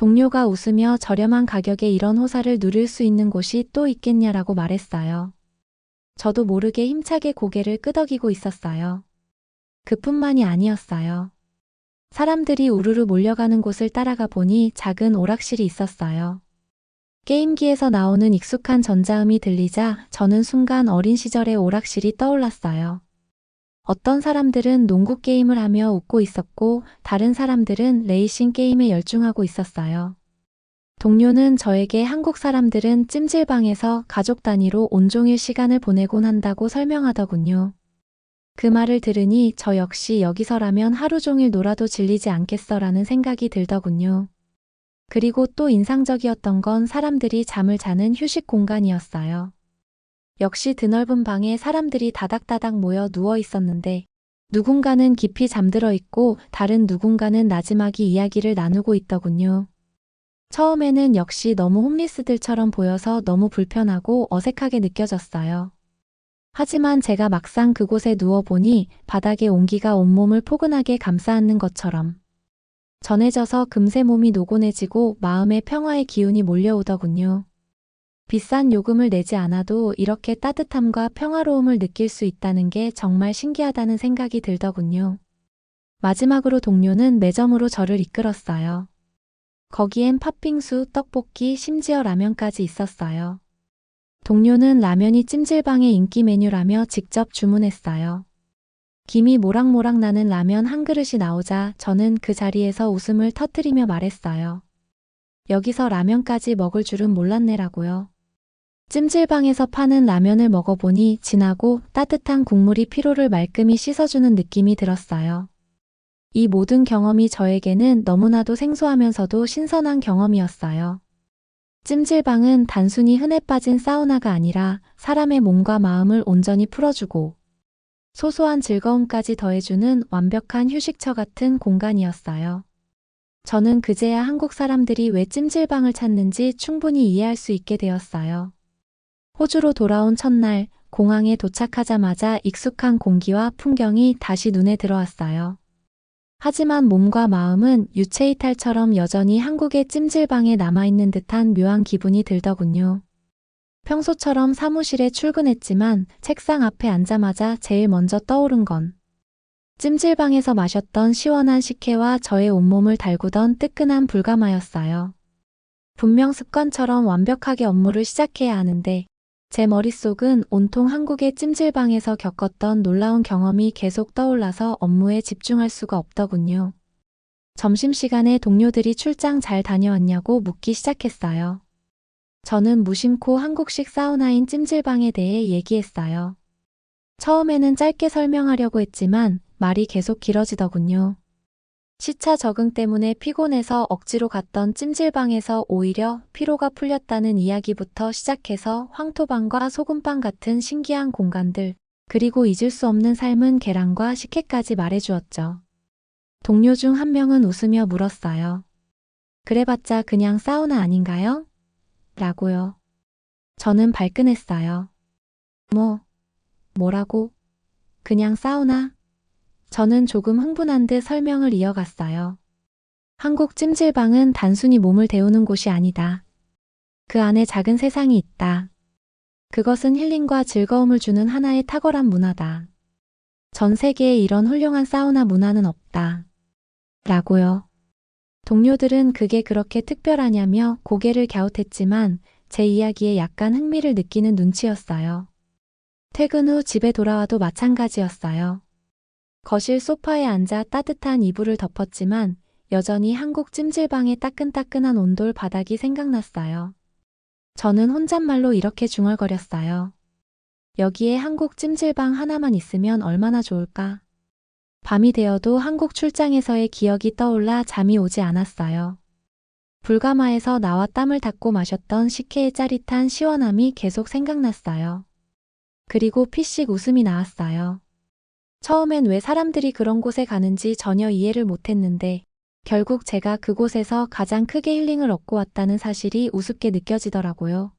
동료가 웃으며 저렴한 가격에 이런 호사를 누릴 수 있는 곳이 또 있겠냐라고 말했어요. 저도 모르게 힘차게 고개를 끄덕이고 있었어요. 그뿐만이 아니었어요. 사람들이 우르르 몰려가는 곳을 따라가 보니 작은 오락실이 있었어요. 게임기에서 나오는 익숙한 전자음이 들리자 저는 순간 어린 시절의 오락실이 떠올랐어요. 어떤 사람들은 농구 게임을 하며 웃고 있었고 다른 사람들은 레이싱 게임에 열중하고 있었어요. 동료는 저에게 한국 사람들은 찜질방에서 가족 단위로 온종일 시간을 보내곤 한다고 설명하더군요. 그 말을 들으니 저 역시 여기서라면 하루 종일 놀아도 질리지 않겠어라는 생각이 들더군요. 그리고 또 인상적이었던 건 사람들이 잠을 자는 휴식 공간이었어요. 역시 드넓은 방에 사람들이 다닥다닥 모여 누워 있었는데 누군가는 깊이 잠들어 있고 다른 누군가는 나지막이 이야기를 나누고 있더군요. 처음에는 역시 너무 홈리스들처럼 보여서 너무 불편하고 어색하게 느껴졌어요. 하지만 제가 막상 그곳에 누워보니 바닥의 온기가 온몸을 포근하게 감싸안는 것처럼 전해져서 금세 몸이 노곤해지고 마음의 평화의 기운이 몰려오더군요. 비싼 요금을 내지 않아도 이렇게 따뜻함과 평화로움을 느낄 수 있다는 게 정말 신기하다는 생각이 들더군요. 마지막으로 동료는 매점으로 저를 이끌었어요. 거기엔 팥빙수, 떡볶이, 심지어 라면까지 있었어요. 동료는 라면이 찜질방의 인기 메뉴라며 직접 주문했어요. 김이 모락모락 나는 라면 한 그릇이 나오자 저는 그 자리에서 웃음을 터뜨리며 말했어요. 여기서 라면까지 먹을 줄은 몰랐네라고요. 찜질방에서 파는 라면을 먹어보니 진하고 따뜻한 국물이 피로를 말끔히 씻어주는 느낌이 들었어요. 이 모든 경험이 저에게는 너무나도 생소하면서도 신선한 경험이었어요. 찜질방은 단순히 흔해 빠진 사우나가 아니라 사람의 몸과 마음을 온전히 풀어주고 소소한 즐거움까지 더해주는 완벽한 휴식처 같은 공간이었어요. 저는 그제야 한국 사람들이 왜 찜질방을 찾는지 충분히 이해할 수 있게 되었어요. 호주로 돌아온 첫날, 공항에 도착하자마자 익숙한 공기와 풍경이 다시 눈에 들어왔어요. 하지만 몸과 마음은 유체이탈처럼 여전히 한국의 찜질방에 남아있는 듯한 묘한 기분이 들더군요. 평소처럼 사무실에 출근했지만 책상 앞에 앉자마자 제일 먼저 떠오른 건 찜질방에서 마셨던 시원한 식혜와 저의 온몸을 달구던 뜨끈한 불가마였어요. 분명 습관처럼 완벽하게 업무를 시작해야 하는데 제 머릿속은 온통 한국의 찜질방에서 겪었던 놀라운 경험이 계속 떠올라서 업무에 집중할 수가 없더군요. 점심시간에 동료들이 출장 잘 다녀왔냐고 묻기 시작했어요. 저는 무심코 한국식 사우나인 찜질방에 대해 얘기했어요. 처음에는 짧게 설명하려고 했지만 말이 계속 길어지더군요. 시차 적응 때문에 피곤해서 억지로 갔던 찜질방에서 오히려 피로가 풀렸다는 이야기부터 시작해서 황토방과 소금방 같은 신기한 공간들, 그리고 잊을 수 없는 삶은 계란과 식혜까지 말해주었죠. 동료 중 한 명은 웃으며 물었어요. 그래봤자 그냥 사우나 아닌가요? 라고요. 저는 발끈했어요. 뭐라고? 그냥 사우나? 저는 조금 흥분한 듯 설명을 이어갔어요. 한국 찜질방은 단순히 몸을 데우는 곳이 아니다. 그 안에 작은 세상이 있다. 그것은 힐링과 즐거움을 주는 하나의 탁월한 문화다. 전 세계에 이런 훌륭한 사우나 문화는 없다. 라고요. 동료들은 그게 그렇게 특별하냐며 고개를 갸웃했지만 제 이야기에 약간 흥미를 느끼는 눈치였어요. 퇴근 후 집에 돌아와도 마찬가지였어요. 거실 소파에 앉아 따뜻한 이불을 덮었지만 여전히 한국 찜질방의 따끈따끈한 온돌 바닥이 생각났어요. 저는 혼잣말로 이렇게 중얼거렸어요. 여기에 한국 찜질방 하나만 있으면 얼마나 좋을까? 밤이 되어도 한국 출장에서의 기억이 떠올라 잠이 오지 않았어요. 불가마에서 나와 땀을 닦고 마셨던 식혜의 짜릿한 시원함이 계속 생각났어요. 그리고 피식 웃음이 나왔어요. 처음엔 왜 사람들이 그런 곳에 가는지 전혀 이해를 못했는데 결국 제가 그곳에서 가장 크게 힐링을 얻고 왔다는 사실이 우습게 느껴지더라고요.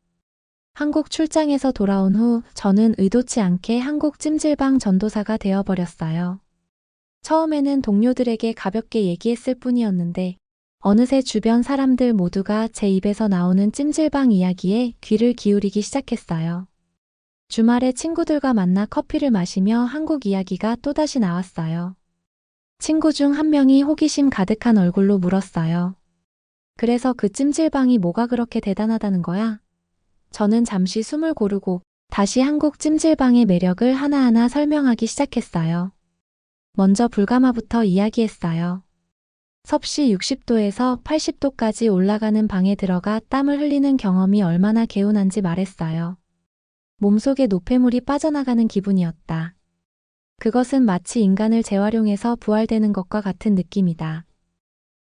한국 출장에서 돌아온 후 저는 의도치 않게 한국 찜질방 전도사가 되어버렸어요. 처음에는 동료들에게 가볍게 얘기했을 뿐이었는데 어느새 주변 사람들 모두가 제 입에서 나오는 찜질방 이야기에 귀를 기울이기 시작했어요. 주말에 친구들과 만나 커피를 마시며 한국 이야기가 또다시 나왔어요. 친구 중 한 명이 호기심 가득한 얼굴로 물었어요. 그래서 그 찜질방이 뭐가 그렇게 대단하다는 거야? 저는 잠시 숨을 고르고 다시 한국 찜질방의 매력을 하나하나 설명하기 시작했어요. 먼저 불가마부터 이야기했어요. 섭씨 60도에서 80도까지 올라가는 방에 들어가 땀을 흘리는 경험이 얼마나 개운한지 말했어요. 몸속에 노폐물이 빠져나가는 기분이었다. 그것은 마치 인간을 재활용해서 부활되는 것과 같은 느낌이다.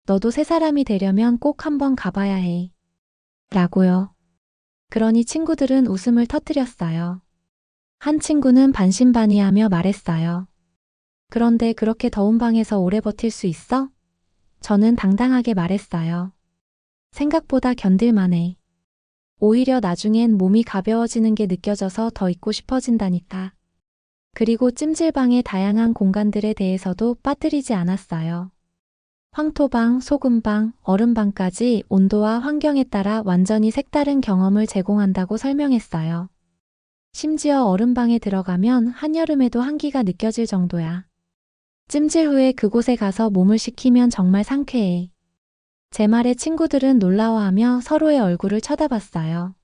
너도 새 사람이 되려면 꼭 한번 가봐야 해. 라고요. 그러니 친구들은 웃음을 터뜨렸어요. 한 친구는 반신반의하며 말했어요. 그런데 그렇게 더운 방에서 오래 버틸 수 있어? 저는 당당하게 말했어요. 생각보다 견딜만해. 오히려 나중엔 몸이 가벼워지는 게 느껴져서 더 있고 싶어진다니까. 그리고 찜질방의 다양한 공간들에 대해서도 빠뜨리지 않았어요. 황토방, 소금방, 얼음방까지 온도와 환경에 따라 완전히 색다른 경험을 제공한다고 설명했어요. 심지어 얼음방에 들어가면 한여름에도 한기가 느껴질 정도야. 찜질 후에 그곳에 가서 몸을 식히면 정말 상쾌해. 제 말에 친구들은 놀라워하며 서로의 얼굴을 쳐다봤어요.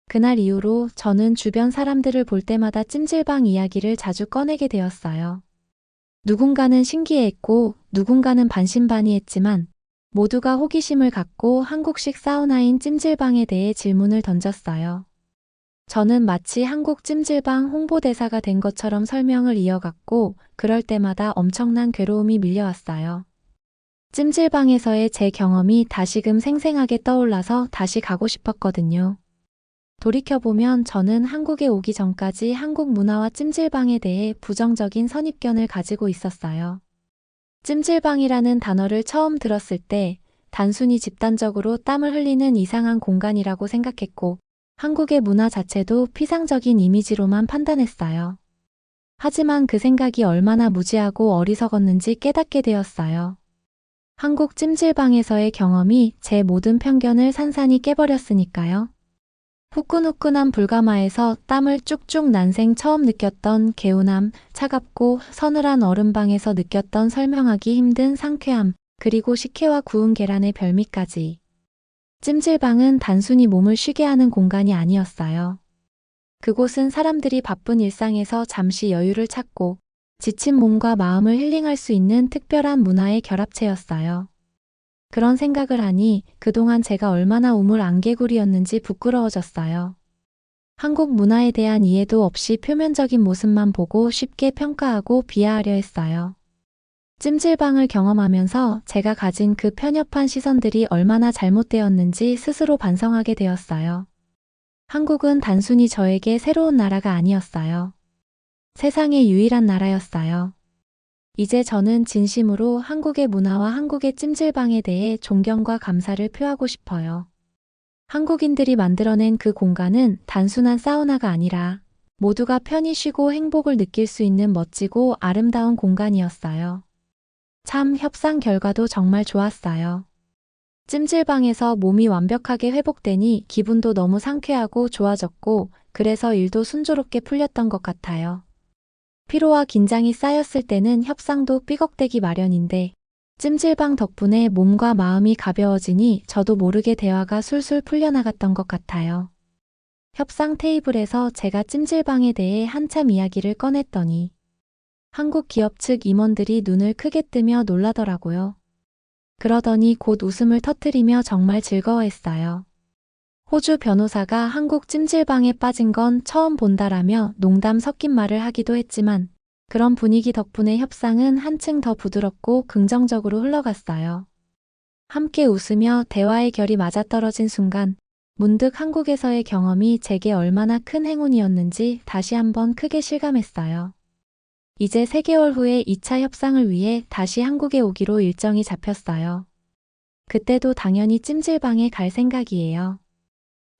그날 이후로 저는 주변 사람들을 볼 때마다 찜질방 이야기를 자주 꺼내게 되었어요. 누군가는 신기해했고 누군가는 반신반의했지만 모두가 호기심을 갖고 한국식 사우나인 찜질방에 대해 질문을 던졌어요. 저는 마치 한국 찜질방 홍보대사가 된 것처럼 설명을 이어갔고, 그럴 때마다 엄청난 괴로움이 밀려왔어요. 찜질방에서의 제 경험이 다시금 생생하게 떠올라서 다시 가고 싶었거든요. 돌이켜보면 저는 한국에 오기 전까지 한국 문화와 찜질방에 대해 부정적인 선입견을 가지고 있었어요. 찜질방이라는 단어를 처음 들었을 때 단순히 집단적으로 땀을 흘리는 이상한 공간이라고 생각했고, 한국의 문화 자체도 피상적인 이미지로만 판단했어요. 하지만 그 생각이 얼마나 무지하고 어리석었는지 깨닫게 되었어요. 한국 찜질방에서의 경험이 제 모든 편견을 산산이 깨버렸으니까요. 후끈후끈한 불가마에서 땀을 쭉쭉 난생 처음 느꼈던 개운함, 차갑고 서늘한 얼음방에서 느꼈던 설명하기 힘든 상쾌함, 그리고 식혜와 구운 계란의 별미까지. 찜질방은 단순히 몸을 쉬게 하는 공간이 아니었어요. 그곳은 사람들이 바쁜 일상에서 잠시 여유를 찾고 지친 몸과 마음을 힐링할 수 있는 특별한 문화의 결합체였어요. 그런 생각을 하니 그동안 제가 얼마나 우물안개구리였는지 부끄러워졌어요. 한국 문화에 대한 이해도 없이 표면적인 모습만 보고 쉽게 평가하고 비하하려 했어요. 찜질방을 경험하면서 제가 가진 그 편협한 시선들이 얼마나 잘못되었는지 스스로 반성하게 되었어요. 한국은 단순히 저에게 새로운 나라가 아니었어요. 세상의 유일한 나라였어요. 이제 저는 진심으로 한국의 문화와 한국의 찜질방에 대해 존경과 감사를 표하고 싶어요. 한국인들이 만들어낸 그 공간은 단순한 사우나가 아니라 모두가 편히 쉬고 행복을 느낄 수 있는 멋지고 아름다운 공간이었어요. 참 협상 결과도 정말 좋았어요. 찜질방에서 몸이 완벽하게 회복되니 기분도 너무 상쾌하고 좋아졌고, 그래서 일도 순조롭게 풀렸던 것 같아요. 피로와 긴장이 쌓였을 때는 협상도 삐걱대기 마련인데, 찜질방 덕분에 몸과 마음이 가벼워지니 저도 모르게 대화가 술술 풀려나갔던 것 같아요. 협상 테이블에서 제가 찜질방에 대해 한참 이야기를 꺼냈더니 한국 기업 측 임원들이 눈을 크게 뜨며 놀라더라고요. 그러더니 곧 웃음을 터뜨리며 정말 즐거워했어요. 호주 변호사가 한국 찜질방에 빠진 건 처음 본다라며 농담 섞인 말을 하기도 했지만, 그런 분위기 덕분에 협상은 한층 더 부드럽고 긍정적으로 흘러갔어요. 함께 웃으며 대화의 결이 맞아떨어진 순간, 문득 한국에서의 경험이 제게 얼마나 큰 행운이었는지 다시 한번 크게 실감했어요. 이제 3개월 후에 2차 협상을 위해 다시 한국에 오기로 일정이 잡혔어요. 그때도 당연히 찜질방에 갈 생각이에요.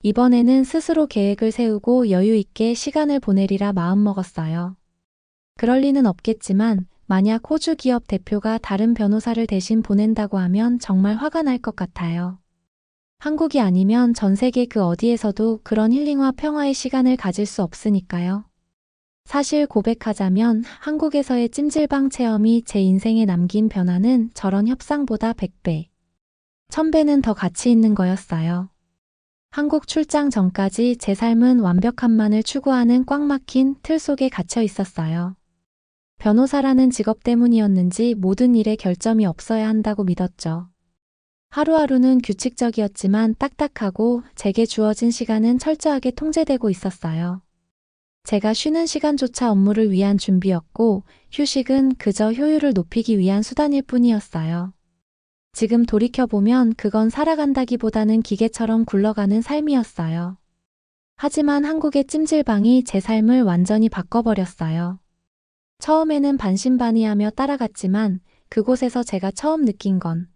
이번에는 스스로 계획을 세우고 여유 있게 시간을 보내리라 마음먹었어요. 그럴 리는 없겠지만 만약 호주 기업 대표가 다른 변호사를 대신 보낸다고 하면 정말 화가 날 것 같아요. 한국이 아니면 전 세계 그 어디에서도 그런 힐링과 평화의 시간을 가질 수 없으니까요. 사실 고백하자면 한국에서의 찜질방 체험이 제 인생에 남긴 변화는 저런 협상보다 100배, 1000배는 더 가치 있는 거였어요. 한국 출장 전까지 제 삶은 완벽함만을 추구하는 꽉 막힌 틀 속에 갇혀 있었어요. 변호사라는 직업 때문이었는지 모든 일에 결점이 없어야 한다고 믿었죠. 하루하루는 규칙적이었지만 딱딱하고 제게 주어진 시간은 철저하게 통제되고 있었어요. 제가 쉬는 시간조차 업무를 위한 준비였고, 휴식은 그저 효율을 높이기 위한 수단일 뿐이었어요. 지금 돌이켜보면 그건 살아간다기보다는 기계처럼 굴러가는 삶이었어요. 하지만 한국의 찜질방이 제 삶을 완전히 바꿔버렸어요. 처음에는 반신반의하며 따라갔지만 그곳에서 제가 처음 느낀 건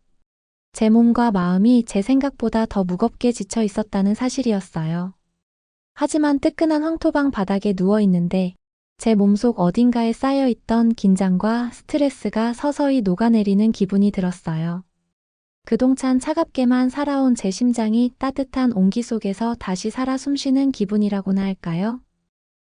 제 몸과 마음이 제 생각보다 더 무겁게 지쳐 있었다는 사실이었어요. 하지만 뜨끈한 황토방 바닥에 누워 있는데 제 몸속 어딘가에 쌓여있던 긴장과 스트레스가 서서히 녹아내리는 기분이 들었어요. 그동찬 차갑게만 살아온 제 심장이 따뜻한 온기 속에서 다시 살아 숨쉬는 기분이라고나 할까요?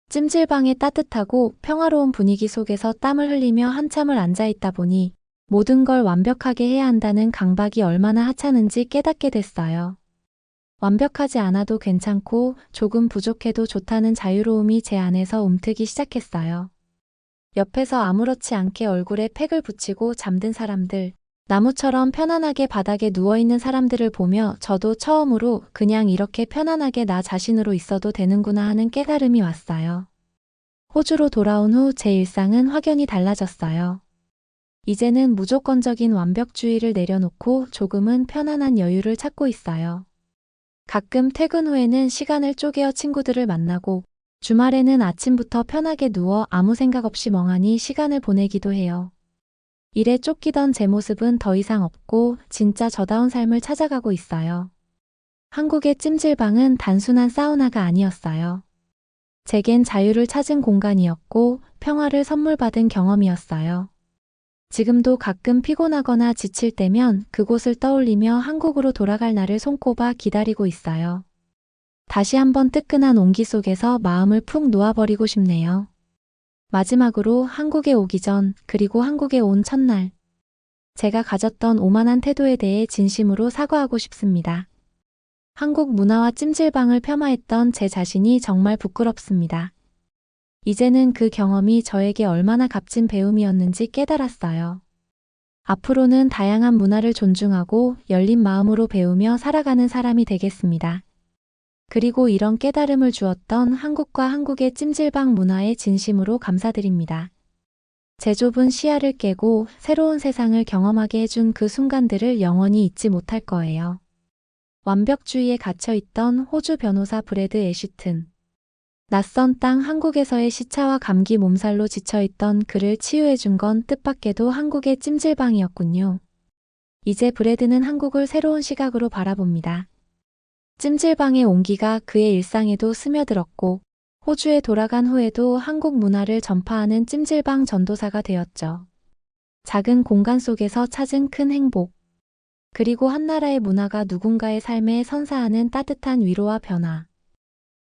찜질방의 따뜻하고 평화로운 분위기 속에서 땀을 흘리며 한참을 앉아있다 보니 모든 걸 완벽하게 해야 한다는 강박이 얼마나 하찮은지 깨닫게 됐어요. 완벽하지 않아도 괜찮고 조금 부족해도 좋다는 자유로움이 제 안에서 움트기 시작했어요. 옆에서 아무렇지 않게 얼굴에 팩을 붙이고 잠든 사람들, 나무처럼 편안하게 바닥에 누워있는 사람들을 보며 저도 처음으로 그냥 이렇게 편안하게 나 자신으로 있어도 되는구나 하는 깨달음이 왔어요. 호주로 돌아온 후 제 일상은 확연히 달라졌어요. 이제는 무조건적인 완벽주의를 내려놓고 조금은 편안한 여유를 찾고 있어요. 가끔 퇴근 후에는 시간을 쪼개어 친구들을 만나고 주말에는 아침부터 편하게 누워 아무 생각 없이 멍하니 시간을 보내기도 해요. 일에 쫓기던 제 모습은 더 이상 없고 진짜 저다운 삶을 찾아가고 있어요. 한국의 찜질방은 단순한 사우나가 아니었어요. 제겐 자유를 찾은 공간이었고 평화를 선물 받은 경험이었어요. 지금도 가끔 피곤하거나 지칠 때면 그곳을 떠올리며 한국으로 돌아갈 날을 손꼽아 기다리고 있어요. 다시 한번 뜨끈한 온기 속에서 마음을 푹 놓아버리고 싶네요. 마지막으로 한국에 오기 전, 그리고 한국에 온 첫날, 제가 가졌던 오만한 태도에 대해 진심으로 사과하고 싶습니다. 한국 문화와 찜질방을 폄하했던 제 자신이 정말 부끄럽습니다. 이제는 그 경험이 저에게 얼마나 값진 배움이었는지 깨달았어요. 앞으로는 다양한 문화를 존중하고 열린 마음으로 배우며 살아가는 사람이 되겠습니다. 그리고 이런 깨달음을 주었던 한국과 한국의 찜질방 문화에 진심으로 감사드립니다. 제 좁은 시야를 깨고 새로운 세상을 경험하게 해준 그 순간들을 영원히 잊지 못할 거예요. 완벽주의에 갇혀있던 호주 변호사 브래드 애쉬튼. 낯선 땅 한국에서의 시차와 감기 몸살로 지쳐있던 그를 치유해준 건 뜻밖에도 한국의 찜질방이었군요. 이제 브래드는 한국을 새로운 시각으로 바라봅니다. 찜질방의 온기가 그의 일상에도 스며들었고 호주에 돌아간 후에도 한국 문화를 전파하는 찜질방 전도사가 되었죠. 작은 공간 속에서 찾은 큰 행복. 그리고 한 나라의 문화가 누군가의 삶에 선사하는 따뜻한 위로와 변화.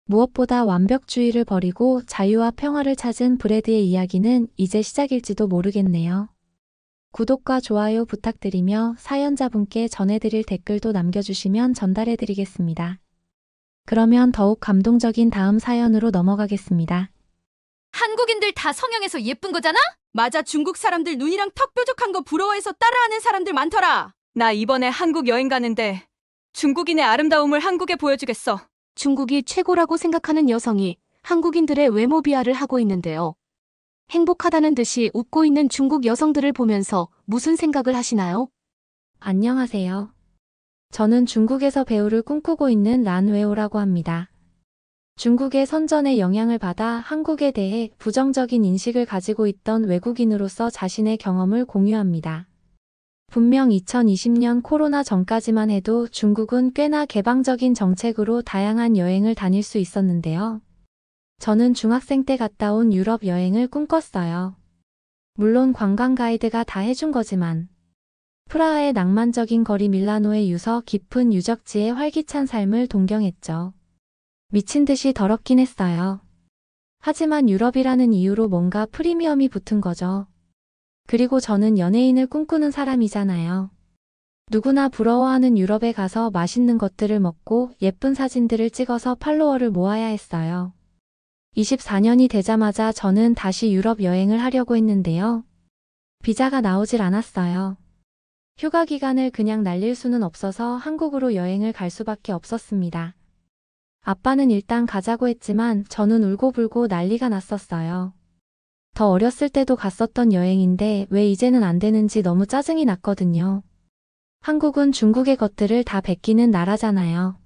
무엇보다 완벽주의를 버리고 자유와 평화를 찾은 브래드의 이야기는 이제 시작일지도 모르겠네요. 구독과 좋아요 부탁드리며 사연자분께 전해드릴 댓글도 남겨주시면 전달해드리겠습니다. 그러면 더욱 감동적인 다음 사연으로 넘어가겠습니다. 한국인들 다 성형해서 예쁜 거잖아? 맞아, 중국 사람들 눈이랑 턱 뾰족한 거 부러워해서 따라하는 사람들 많더라. 나 이번에 한국 여행 가는데 중국인의 아름다움을 한국에 보여주겠어. 중국이 최고라고 생각하는 여성이 한국인들의 외모 비하를 하고 있는데요. 행복하다는 듯이 웃고 있는 중국 여성들을 보면서 무슨 생각을 하시나요? 안녕하세요. 저는 중국에서 배우를 꿈꾸고 있는 란웨오라고 합니다. 중국의 선전에 영향을 받아 한국에 대해 부정적인 인식을 가지고 있던 외국인으로서 자신의 경험을 공유합니다. 분명 2020년 코로나 전까지만 해도 중국은 꽤나 개방적인 정책으로 다양한 여행을 다닐 수 있었는데요. 저는 중학생 때 갔다 온 유럽 여행을 꿈꿨어요. 물론 관광 가이드가 다 해준 거지만 프라하의 낭만적인 거리, 밀라노의 유서 깊은 유적지의 활기찬 삶을 동경했죠. 미친 듯이 더럽긴 했어요. 하지만 유럽이라는 이유로 뭔가 프리미엄이 붙은 거죠. 그리고 저는 연예인을 꿈꾸는 사람이잖아요. 누구나 부러워하는 유럽에 가서 맛있는 것들을 먹고 예쁜 사진들을 찍어서 팔로워를 모아야 했어요. 24년이 되자마자 저는 다시 유럽 여행을 하려고 했는데요. 비자가 나오질 않았어요. 휴가 기간을 그냥 날릴 수는 없어서 한국으로 여행을 갈 수밖에 없었습니다. 아빠는 일단 가자고 했지만 저는 울고불고 난리가 났었어요. 더 어렸을 때도 갔었던 여행인데 왜 이제는 안 되는지 너무 짜증이 났거든요. 한국은 중국의 것들을 다 베끼는 나라잖아요.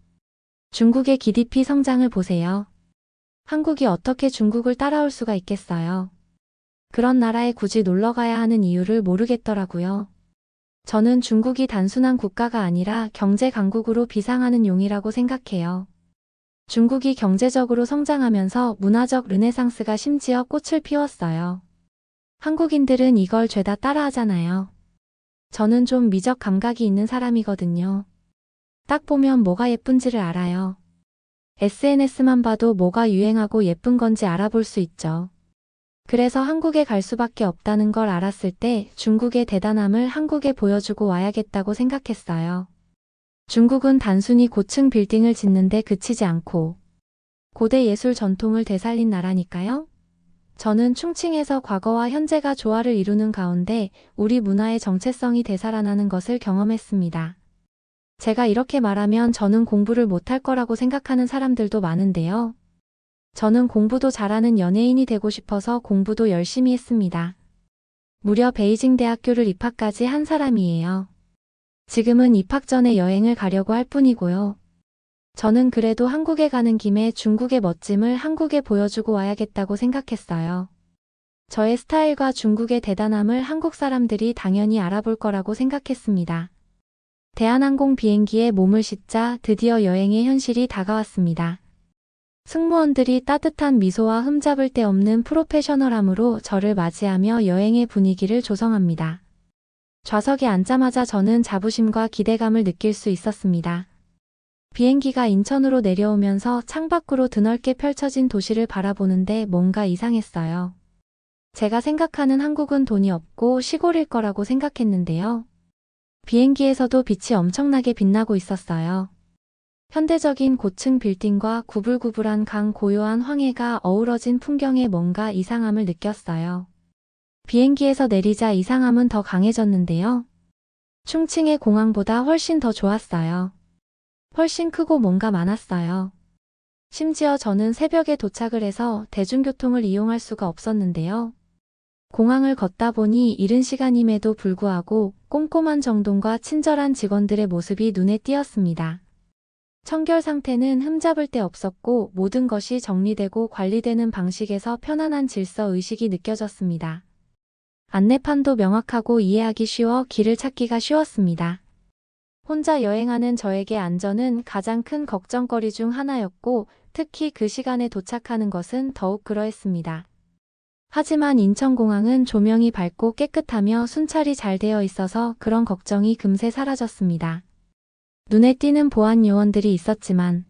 중국의 GDP 성장을 보세요. 한국이 어떻게 중국을 따라올 수가 있겠어요. 그런 나라에 굳이 놀러 가야 하는 이유를 모르겠더라고요. 저는 중국이 단순한 국가가 아니라 경제 강국으로 비상하는 용이라고 생각해요. 중국이 경제적으로 성장하면서 문화적 르네상스가 심지어 꽃을 피웠어요. 한국인들은 이걸 죄다 따라하잖아요. 저는 좀 미적 감각이 있는 사람이거든요. 딱 보면 뭐가 예쁜지를 알아요. SNS만 봐도 뭐가 유행하고 예쁜 건지 알아볼 수 있죠. 그래서 한국에 갈 수밖에 없다는 걸 알았을 때 중국의 대단함을 한국에 보여주고 와야겠다고 생각했어요. 중국은 단순히 고층 빌딩을 짓는데 그치지 않고 고대 예술 전통을 되살린 나라니까요. 저는 충칭에서 과거와 현재가 조화를 이루는 가운데 우리 문화의 정체성이 되살아나는 것을 경험했습니다. 제가 이렇게 말하면 저는 공부를 못할 거라고 생각하는 사람들도 많은데요. 저는 공부도 잘하는 연예인이 되고 싶어서 공부도 열심히 했습니다. 무려 베이징 대학교를 입학까지 한 사람이에요. 지금은 입학 전에 여행을 가려고 할 뿐이고요. 저는 그래도 한국에 가는 김에 중국의 멋짐을 한국에 보여주고 와야겠다고 생각했어요. 저의 스타일과 중국의 대단함을 한국 사람들이 당연히 알아볼 거라고 생각했습니다. 대한항공 비행기에 몸을 싣자 드디어 여행의 현실이 다가왔습니다. 승무원들이 따뜻한 미소와 흠잡을 데 없는 프로페셔널함으로 저를 맞이하며 여행의 분위기를 조성합니다. 좌석에 앉자마자 저는 자부심과 기대감을 느낄 수 있었습니다. 비행기가 인천으로 내려오면서 창밖으로 드넓게 펼쳐진 도시를 바라보는데 뭔가 이상했어요. 제가 생각하는 한국은 돈이 없고 시골일 거라고 생각했는데요. 비행기에서도 빛이 엄청나게 빛나고 있었어요. 현대적인 고층 빌딩과 구불구불한 강, 고요한 황해가 어우러진 풍경에 뭔가 이상함을 느꼈어요. 비행기에서 내리자 이상함은 더 강해졌는데요. 충칭의 공항보다 훨씬 더 좋았어요. 훨씬 크고 뭔가 많았어요. 심지어 저는 새벽에 도착을 해서 대중교통을 이용할 수가 없었는데요. 공항을 걷다 보니 이른 시간임에도 불구하고 꼼꼼한 정돈과 친절한 직원들의 모습이 눈에 띄었습니다. 청결 상태는 흠잡을 데 없었고 모든 것이 정리되고 관리되는 방식에서 편안한 질서 의식이 느껴졌습니다. 안내판도 명확하고 이해하기 쉬워 길을 찾기가 쉬웠습니다. 혼자 여행하는 저에게 안전은 가장 큰 걱정거리 중 하나였고 특히 그 시간에 도착하는 것은 더욱 그러했습니다. 하지만 인천공항은 조명이 밝고 깨끗하며 순찰이 잘 되어 있어서 그런 걱정이 금세 사라졌습니다. 눈에 띄는 보안 요원들이 있었지만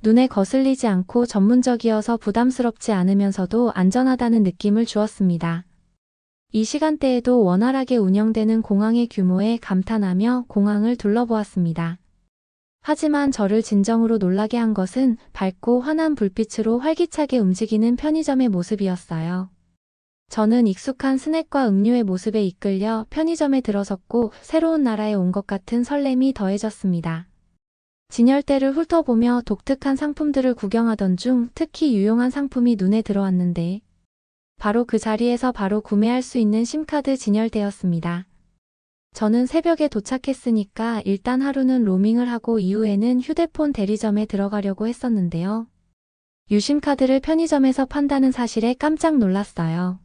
눈에 거슬리지 않고 전문적이어서 부담스럽지 않으면서도 안전하다는 느낌을 주었습니다. 이 시간대에도 원활하게 운영되는 공항의 규모에 감탄하며 공항을 둘러보았습니다. 하지만 저를 진정으로 놀라게 한 것은 밝고 환한 불빛으로 활기차게 움직이는 편의점의 모습이었어요. 저는 익숙한 스낵과 음료의 모습에 이끌려 편의점에 들어섰고 새로운 나라에 온 것 같은 설렘이 더해졌습니다. 진열대를 훑어보며 독특한 상품들을 구경하던 중 특히 유용한 상품이 눈에 들어왔는데 바로 그 자리에서 바로 구매할 수 있는 심카드 진열대였습니다. 저는 새벽에 도착했으니까 일단 하루는 로밍을 하고 이후에는 휴대폰 대리점에 들어가려고 했었는데요. 유심카드를 편의점에서 판다는 사실에 깜짝 놀랐어요.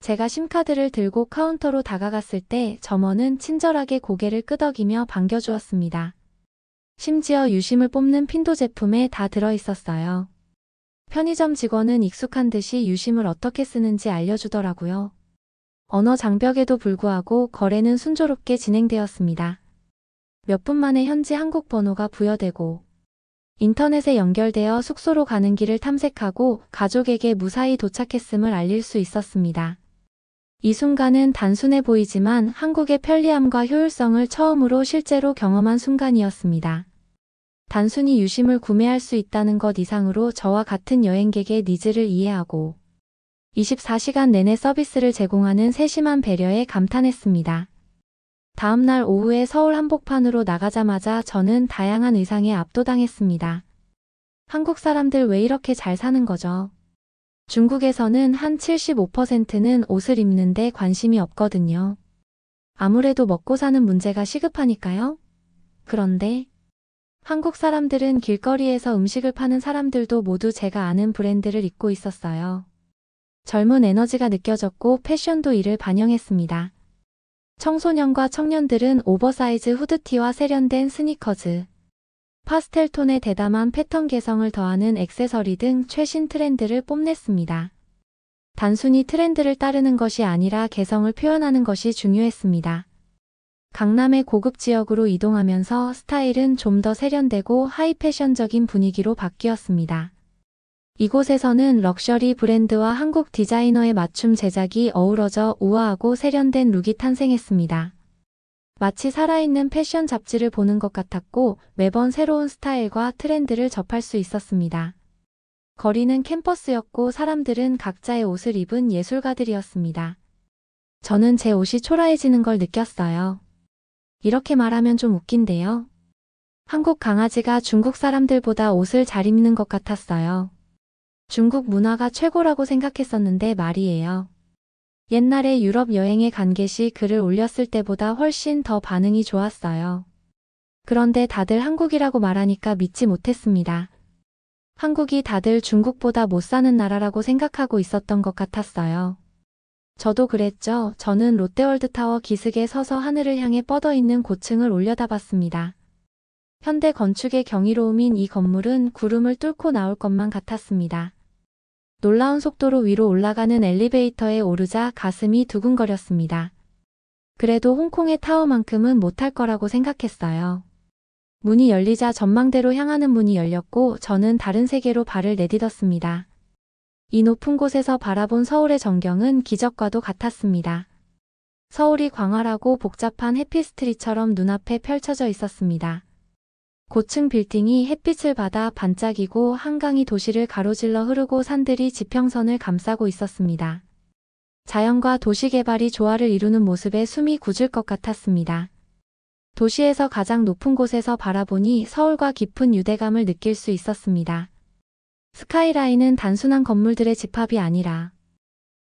제가 심카드를 들고 카운터로 다가갔을 때 점원은 친절하게 고개를 끄덕이며 반겨주었습니다. 심지어 유심을 뽑는 핀도 제품에 다 들어있었어요. 편의점 직원은 익숙한 듯이 유심을 어떻게 쓰는지 알려주더라고요. 언어 장벽에도 불구하고 거래는 순조롭게 진행되었습니다. 몇 분 만에 현지 한국 번호가 부여되고 인터넷에 연결되어 숙소로 가는 길을 탐색하고 가족에게 무사히 도착했음을 알릴 수 있었습니다. 이 순간은 단순해 보이지만 한국의 편리함과 효율성을 처음으로 실제로 경험한 순간이었습니다. 단순히 유심을 구매할 수 있다는 것 이상으로 저와 같은 여행객의 니즈를 이해하고 24시간 내내 서비스를 제공하는 세심한 배려에 감탄했습니다. 다음날 오후에 서울 한복판으로 나가자마자 저는 다양한 의상에 압도당했습니다. 한국 사람들 왜 이렇게 잘 사는 거죠? 중국에서는 한 75%는 옷을 입는데 관심이 없거든요. 아무래도 먹고 사는 문제가 시급하니까요. 그런데 한국 사람들은 길거리에서 음식을 파는 사람들도 모두 제가 아는 브랜드를 입고 있었어요. 젊은 에너지가 느껴졌고 패션도 이를 반영했습니다. 청소년과 청년들은 오버사이즈 후드티와 세련된 스니커즈, 파스텔 톤의 대담한 패턴 개성을 더하는 액세서리 등 최신 트렌드를 뽐냈습니다. 단순히 트렌드를 따르는 것이 아니라 개성을 표현하는 것이 중요했습니다. 강남의 고급 지역으로 이동하면서 스타일은 좀 더 세련되고 하이 패션적인 분위기로 바뀌었습니다. 이곳에서는 럭셔리 브랜드와 한국 디자이너의 맞춤 제작이 어우러져 우아하고 세련된 룩이 탄생했습니다. 마치 살아있는 패션 잡지를 보는 것 같았고 매번 새로운 스타일과 트렌드를 접할 수 있었습니다. 거리는 캠퍼스였고 사람들은 각자의 옷을 입은 예술가들이었습니다. 저는 제 옷이 초라해지는 걸 느꼈어요. 이렇게 말하면 좀 웃긴데요. 한국 강아지가 중국 사람들보다 옷을 잘 입는 것 같았어요. 중국 문화가 최고라고 생각했었는데 말이에요. 옛날에 유럽 여행에 간 get이 글을 올렸을 때보다 훨씬 더 반응이 좋았어요. 그런데 다들 한국이라고 말하니까 믿지 못했습니다. 한국이 다들 중국보다 못 사는 나라라고 생각하고 있었던 것 같았어요. 저도 그랬죠. 저는 롯데월드타워 기슭에 서서 하늘을 향해 뻗어 있는 고층을 올려다봤습니다. 현대 건축의 경이로움인 이 건물은 구름을 뚫고 나올 것만 같았습니다. 놀라운 속도로 위로 올라가는 엘리베이터에 오르자 가슴이 두근거렸습니다. 그래도 홍콩의 타워만큼은 못할 거라고 생각했어요. 문이 열리자 전망대로 향하는 문이 열렸고 저는 다른 세계로 발을 내딛었습니다. 이 높은 곳에서 바라본 서울의 전경은 기적과도 같았습니다. 서울이 광활하고 복잡한 해피스트리트처럼 눈앞에 펼쳐져 있었습니다. 고층 빌딩이 햇빛을 받아 반짝이고 한강이 도시를 가로질러 흐르고 산들이 지평선을 감싸고 있었습니다. 자연과 도시 개발이 조화를 이루는 모습에 숨이 굳을 것 같았습니다. 도시에서 가장 높은 곳에서 바라보니 서울과 깊은 유대감을 느낄 수 있었습니다. 스카이라인은 단순한 건물들의 집합이 아니라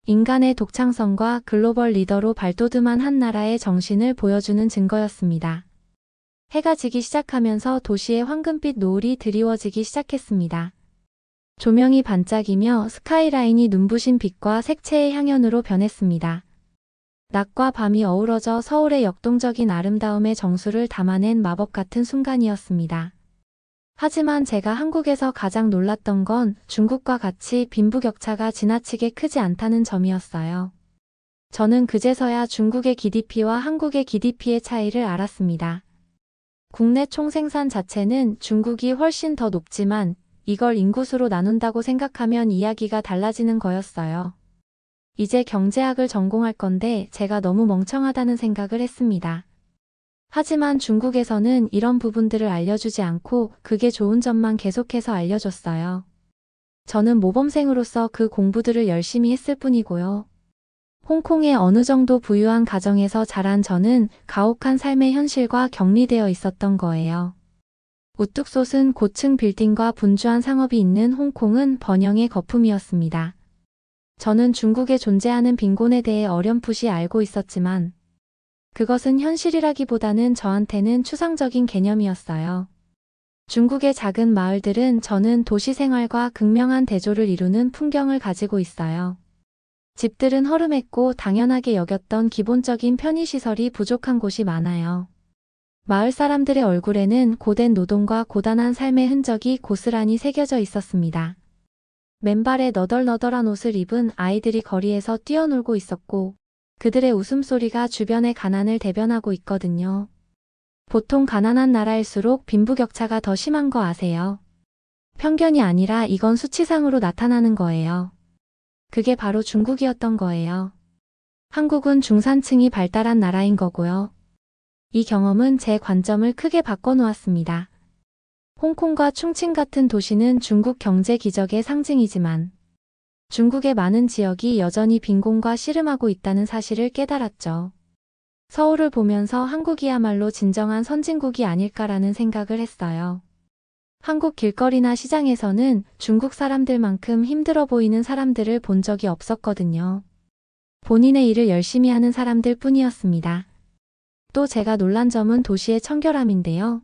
인간의 독창성과 글로벌 리더로 발돋움한 한 나라의 정신을 보여주는 증거였습니다. 해가 지기 시작하면서 도시의 황금빛 노을이 드리워지기 시작했습니다. 조명이 반짝이며 스카이라인이 눈부신 빛과 색채의 향연으로 변했습니다. 낮과 밤이 어우러져 서울의 역동적인 아름다움의 정수를 담아낸 마법 같은 순간이었습니다. 하지만 제가 한국에서 가장 놀랐던 건 중국과 같이 빈부격차가 지나치게 크지 않다는 점이었어요. 저는 그제서야 중국의 GDP와 한국의 GDP의 차이를 알았습니다. 국내 총생산 자체는 중국이 훨씬 더 높지만 이걸 인구수로 나눈다고 생각하면 이야기가 달라지는 거였어요. 이제 경제학을 전공할 건데 제가 너무 멍청하다는 생각을 했습니다. 하지만 중국에서는 이런 부분들을 알려주지 않고 그게 좋은 점만 계속해서 알려줬어요. 저는 모범생으로서 그 공부들을 열심히 했을 뿐이고요. 홍콩의 어느 정도 부유한 가정에서 자란 저는 가혹한 삶의 현실과 격리되어 있었던 거예요. 우뚝 솟은 고층 빌딩과 분주한 상업이 있는 홍콩은 번영의 거품이었습니다. 저는 중국에 존재하는 빈곤에 대해 어렴풋이 알고 있었지만 그것은 현실이라기보다는 저한테는 추상적인 개념이었어요. 중국의 작은 마을들은 저는 도시 생활과 극명한 대조를 이루는 풍경을 가지고 있어요. 집들은 허름했고 당연하게 여겼던 기본적인 편의시설이 부족한 곳이 많아요. 마을 사람들의 얼굴에는 고된 노동과 고단한 삶의 흔적이 고스란히 새겨져 있었습니다. 맨발에 너덜너덜한 옷을 입은 아이들이 거리에서 뛰어놀고 있었고 그들의 웃음소리가 주변의 가난을 대변하고 있거든요. 보통 가난한 나라일수록 빈부격차가 더 심한 거 아세요? 편견이 아니라 이건 수치상으로 나타나는 거예요. 그게 바로 중국이었던 거예요. 한국은 중산층이 발달한 나라인 거고요. 이 경험은 제 관점을 크게 바꿔놓았습니다. 홍콩과 충칭 같은 도시는 중국 경제 기적의 상징이지만 중국의 많은 지역이 여전히 빈곤과 씨름하고 있다는 사실을 깨달았죠. 서울을 보면서 한국이야말로 진정한 선진국이 아닐까라는 생각을 했어요. 한국 길거리나 시장에서는 중국 사람들만큼 힘들어 보이는 사람들을 본 적이 없었거든요. 본인의 일을 열심히 하는 사람들 뿐이었습니다. 또 제가 놀란 점은 도시의 청결함인데요.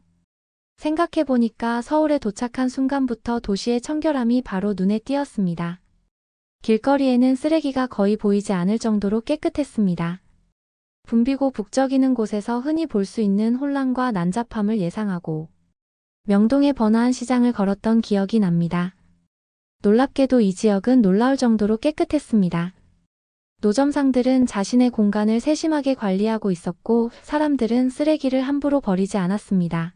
생각해보니까 서울에 도착한 순간부터 도시의 청결함이 바로 눈에 띄었습니다. 길거리에는 쓰레기가 거의 보이지 않을 정도로 깨끗했습니다. 붐비고 북적이는 곳에서 흔히 볼 수 있는 혼란과 난잡함을 예상하고 명동의 번화한 시장을 걸었던 기억이 납니다. 놀랍게도 이 지역은 놀라울 정도로 깨끗했습니다. 노점상들은 자신의 공간을 세심하게 관리하고 있었고 사람들은 쓰레기를 함부로 버리지 않았습니다.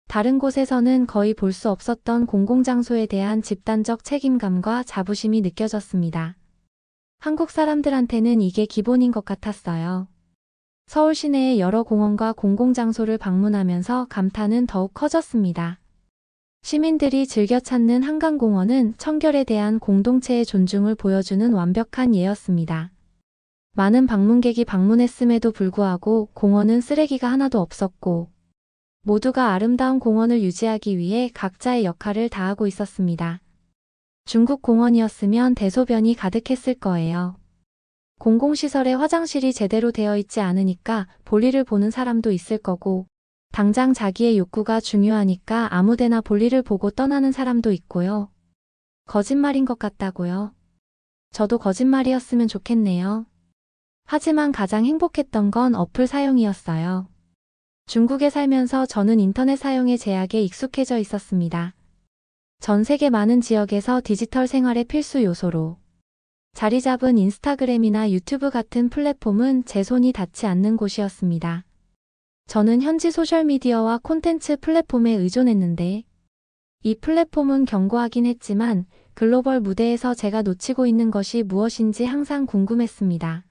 다른 곳에서는 거의 볼 수 없었던 공공장소에 대한 집단적 책임감과 자부심이 느껴졌습니다. 한국 사람들한테는 이게 기본인 것 같았어요. 서울 시내의 여러 공원과 공공장소를 방문하면서 감탄은 더욱 커졌습니다. 시민들이 즐겨 찾는 한강공원은 청결에 대한 공동체의 존중을 보여주는 완벽한 예였습니다. 많은 방문객이 방문했음에도 불구하고 공원은 쓰레기가 하나도 없었고 모두가 아름다운 공원을 유지하기 위해 각자의 역할을 다하고 있었습니다. 중국 공원이었으면 대소변이 가득했을 거예요. 공공시설에 화장실이 제대로 되어 있지 않으니까 볼일을 보는 사람도 있을 거고 당장 자기의 욕구가 중요하니까 아무데나 볼일을 보고 떠나는 사람도 있고요. 거짓말인 것 같다고요. 저도 거짓말이었으면 좋겠네요. 하지만 가장 행복했던 건 어플 사용이었어요. 중국에 살면서 저는 인터넷 사용의 제약에 익숙해져 있었습니다. 전 세계 많은 지역에서 디지털 생활의 필수 요소로 자리 잡은 인스타그램이나 유튜브 같은 플랫폼은 제 손이 닿지 않는 곳이었습니다. 저는 현지 소셜미디어와 콘텐츠 플랫폼에 의존했는데 이 플랫폼은 견고하긴 했지만 글로벌 무대에서 제가 놓치고 있는 것이 무엇인지 항상 궁금했습니다.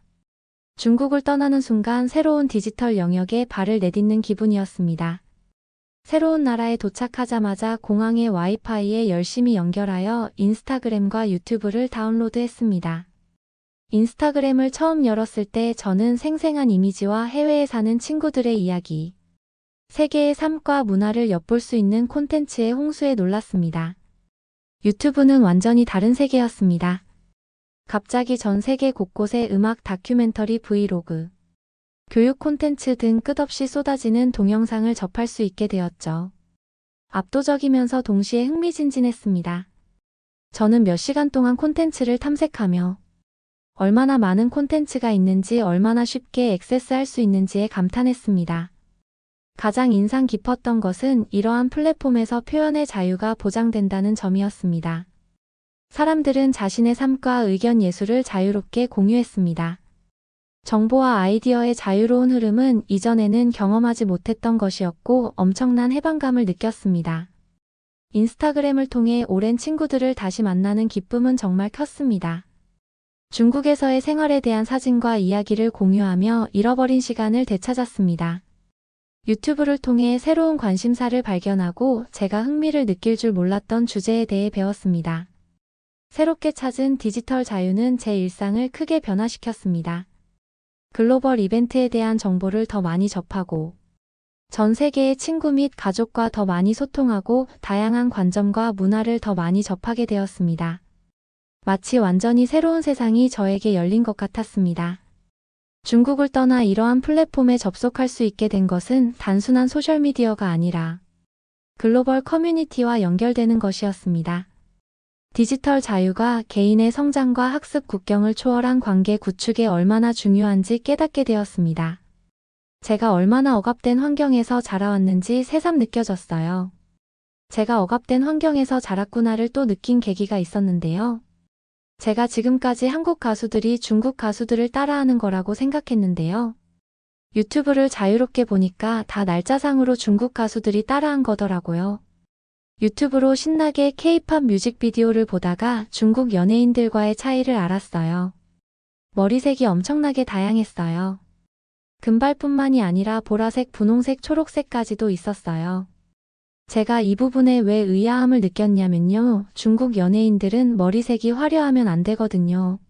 중국을 떠나는 순간 새로운 디지털 영역에 발을 내딛는 기분이었습니다. 새로운 나라에 도착하자마자 공항의 와이파이에 열심히 연결하여 인스타그램과 유튜브를 다운로드했습니다. 인스타그램을 처음 열었을 때 저는 생생한 이미지와 해외에 사는 친구들의 이야기, 세계의 삶과 문화를 엿볼 수 있는 콘텐츠의 홍수에 놀랐습니다. 유튜브는 완전히 다른 세계였습니다. 갑자기 전 세계 곳곳에 음악, 다큐멘터리, 브이로그, 교육 콘텐츠 등 끝없이 쏟아지는 동영상을 접할 수 있게 되었죠. 압도적이면서 동시에 흥미진진했습니다. 저는 몇 시간 동안 콘텐츠를 탐색하며 얼마나 많은 콘텐츠가 있는지 얼마나 쉽게 액세스할 수 있는지에 감탄했습니다. 가장 인상 깊었던 것은 이러한 플랫폼에서 표현의 자유가 보장된다는 점이었습니다. 사람들은 자신의 삶과 의견 예술을 자유롭게 공유했습니다. 정보와 아이디어의 자유로운 흐름은 이전에는 경험하지 못했던 것이었고 엄청난 해방감을 느꼈습니다. 인스타그램을 통해 오랜 친구들을 다시 만나는 기쁨은 정말 컸습니다. 중국에서의 생활에 대한 사진과 이야기를 공유하며 잃어버린 시간을 되찾았습니다. 유튜브를 통해 새로운 관심사를 발견하고 제가 흥미를 느낄 줄 몰랐던 주제에 대해 배웠습니다. 새롭게 찾은 디지털 자유는 제 일상을 크게 변화시켰습니다. 글로벌 이벤트에 대한 정보를 더 많이 접하고 전 세계의 친구 및 가족과 더 많이 소통하고 다양한 관점과 문화를 더 많이 접하게 되었습니다. 마치 완전히 새로운 세상이 저에게 열린 것 같았습니다. 중국을 떠나 이러한 플랫폼에 접속할 수 있게 된 것은 단순한 소셜미디어가 아니라 글로벌 커뮤니티와 연결되는 것이었습니다. 디지털 자유가 개인의 성장과 학습 국경을 초월한 관계 구축에 얼마나 중요한지 깨닫게 되었습니다. 제가 얼마나 억압된 환경에서 자라왔는지 새삼 느껴졌어요. 제가 억압된 환경에서 자랐구나를 또 느낀 계기가 있었는데요. 제가 지금까지 한국 가수들이 중국 가수들을 따라하는 거라고 생각했는데요. 유튜브를 자유롭게 보니까 다 날짜상으로 중국 가수들이 따라한 거더라고요. 유튜브로 신나게 K-팝 뮤직비디오를 보다가 중국 연예인들과의 차이를 알았어요. 머리색이 엄청나게 다양했어요. 금발뿐만이 아니라 보라색, 분홍색, 초록색까지도 있었어요. 제가 이 부분에 왜 의아함을 느꼈냐면요. 중국 연예인들은 머리색이 화려하면 안 되거든요.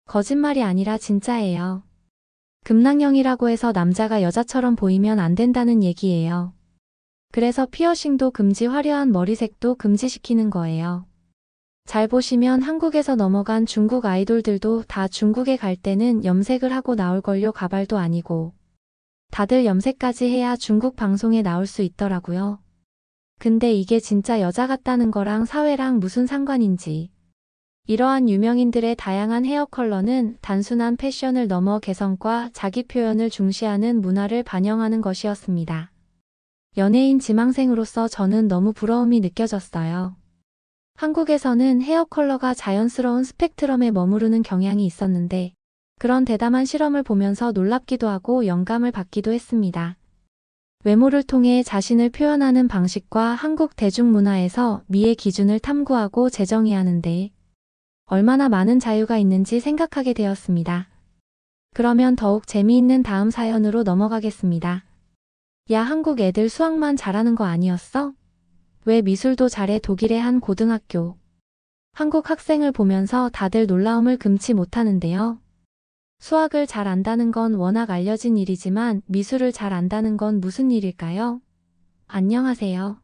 거짓말이 아니라 진짜예요. 금낭령이라고 해서 남자가 여자처럼 보이면 안 된다는 얘기예요. 그래서 피어싱도 금지, 화려한 머리색도 금지시키는 거예요. 잘 보시면 한국에서 넘어간 중국 아이돌들도 다 중국에 갈 때는 염색을 하고 나올걸요. 가발도 아니고. 다들 염색까지 해야 중국 방송에 나올 수 있더라고요. 근데 이게 진짜 여자 같다는 거랑 사회랑 무슨 상관인지. 이러한 유명인들의 다양한 헤어 컬러는 단순한 패션을 넘어 개성과 자기 표현을 중시하는 문화를 반영하는 것이었습니다. 연예인 지망생으로서 저는 너무 부러움이 느껴졌어요. 한국에서는 헤어 컬러가 자연스러운 스펙트럼에 머무르는 경향이 있었는데 그런 대담한 실험을 보면서 놀랍기도 하고 영감을 받기도 했습니다. 외모를 통해 자신을 표현하는 방식과 한국 대중문화에서 미의 기준을 탐구하고 재정의하는 하는데 얼마나 많은 자유가 있는지 생각하게 되었습니다. 그러면 더욱 재미있는 다음 사연으로 넘어가겠습니다. 야, 한국 애들 수학만 잘하는 거 아니었어? 왜 미술도 잘해 독일의 한 고등학교. 한국 학생을 보면서 다들 놀라움을 금치 못하는데요. 수학을 잘 안다는 건 워낙 알려진 일이지만 미술을 잘 안다는 건 무슨 일일까요? 안녕하세요.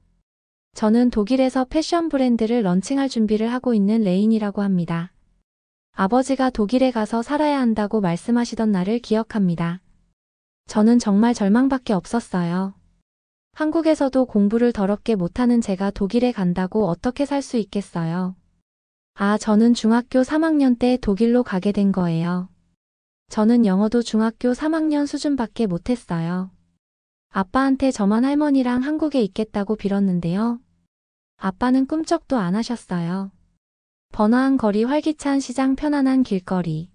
저는 독일에서 패션 브랜드를 런칭할 준비를 하고 있는 레인이라고 합니다. 아버지가 독일에 가서 살아야 한다고 말씀하시던 날을 기억합니다. 저는 정말 절망밖에 없었어요. 한국에서도 공부를 더럽게 못하는 제가 독일에 간다고 어떻게 살 수 있겠어요? 저는 중학교 3학년 때 독일로 가게 된 거예요. 저는 영어도 중학교 3학년 수준밖에 못했어요. 아빠한테 저만 할머니랑 한국에 있겠다고 빌었는데요. 아빠는 꿈쩍도 안 하셨어요. 번화한 거리, 활기찬 시장, 편안한 길거리,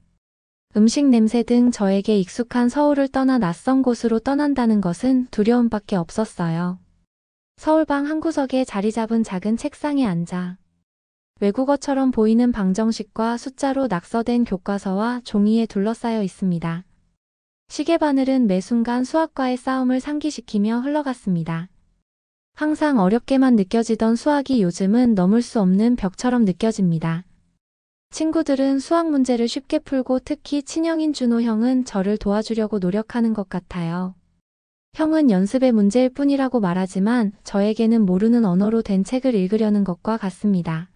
음식 냄새 등 저에게 익숙한 서울을 떠나 낯선 곳으로 떠난다는 것은 두려움밖에 없었어요. 서울방 한 구석에 자리 잡은 작은 책상에 앉아 외국어처럼 보이는 방정식과 숫자로 낙서된 교과서와 종이에 둘러싸여 있습니다. 시계바늘은 매 순간 수학과의 싸움을 상기시키며 흘러갔습니다. 항상 어렵게만 느껴지던 수학이 요즘은 넘을 수 없는 벽처럼 느껴집니다. 친구들은 수학 문제를 쉽게 풀고 특히 친형인 준호 형은 저를 도와주려고 노력하는 것 같아요. 형은 연습의 문제일 뿐이라고 말하지만 저에게는 모르는 언어로 된 책을 읽으려는 것과 같습니다.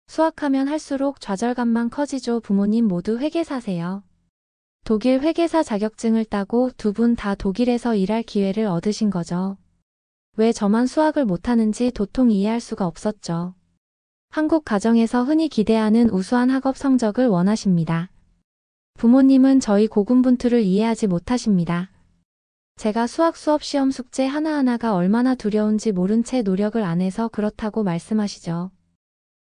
수학하면 할수록 좌절감만 커지죠. 부모님 모두 회계사세요. 독일 회계사 자격증을 따고 두 분 다 독일에서 일할 기회를 얻으신 거죠. 왜 저만 수학을 못하는지 도통 이해할 수가 없었죠. 한국 가정에서 흔히 기대하는 우수한 학업 성적을 원하십니다. 부모님은 저희 고군분투를 이해하지 못하십니다. 제가 수학 수업 시험 숙제 하나하나가 얼마나 두려운지 모른 채 노력을 안 해서 그렇다고 말씀하시죠.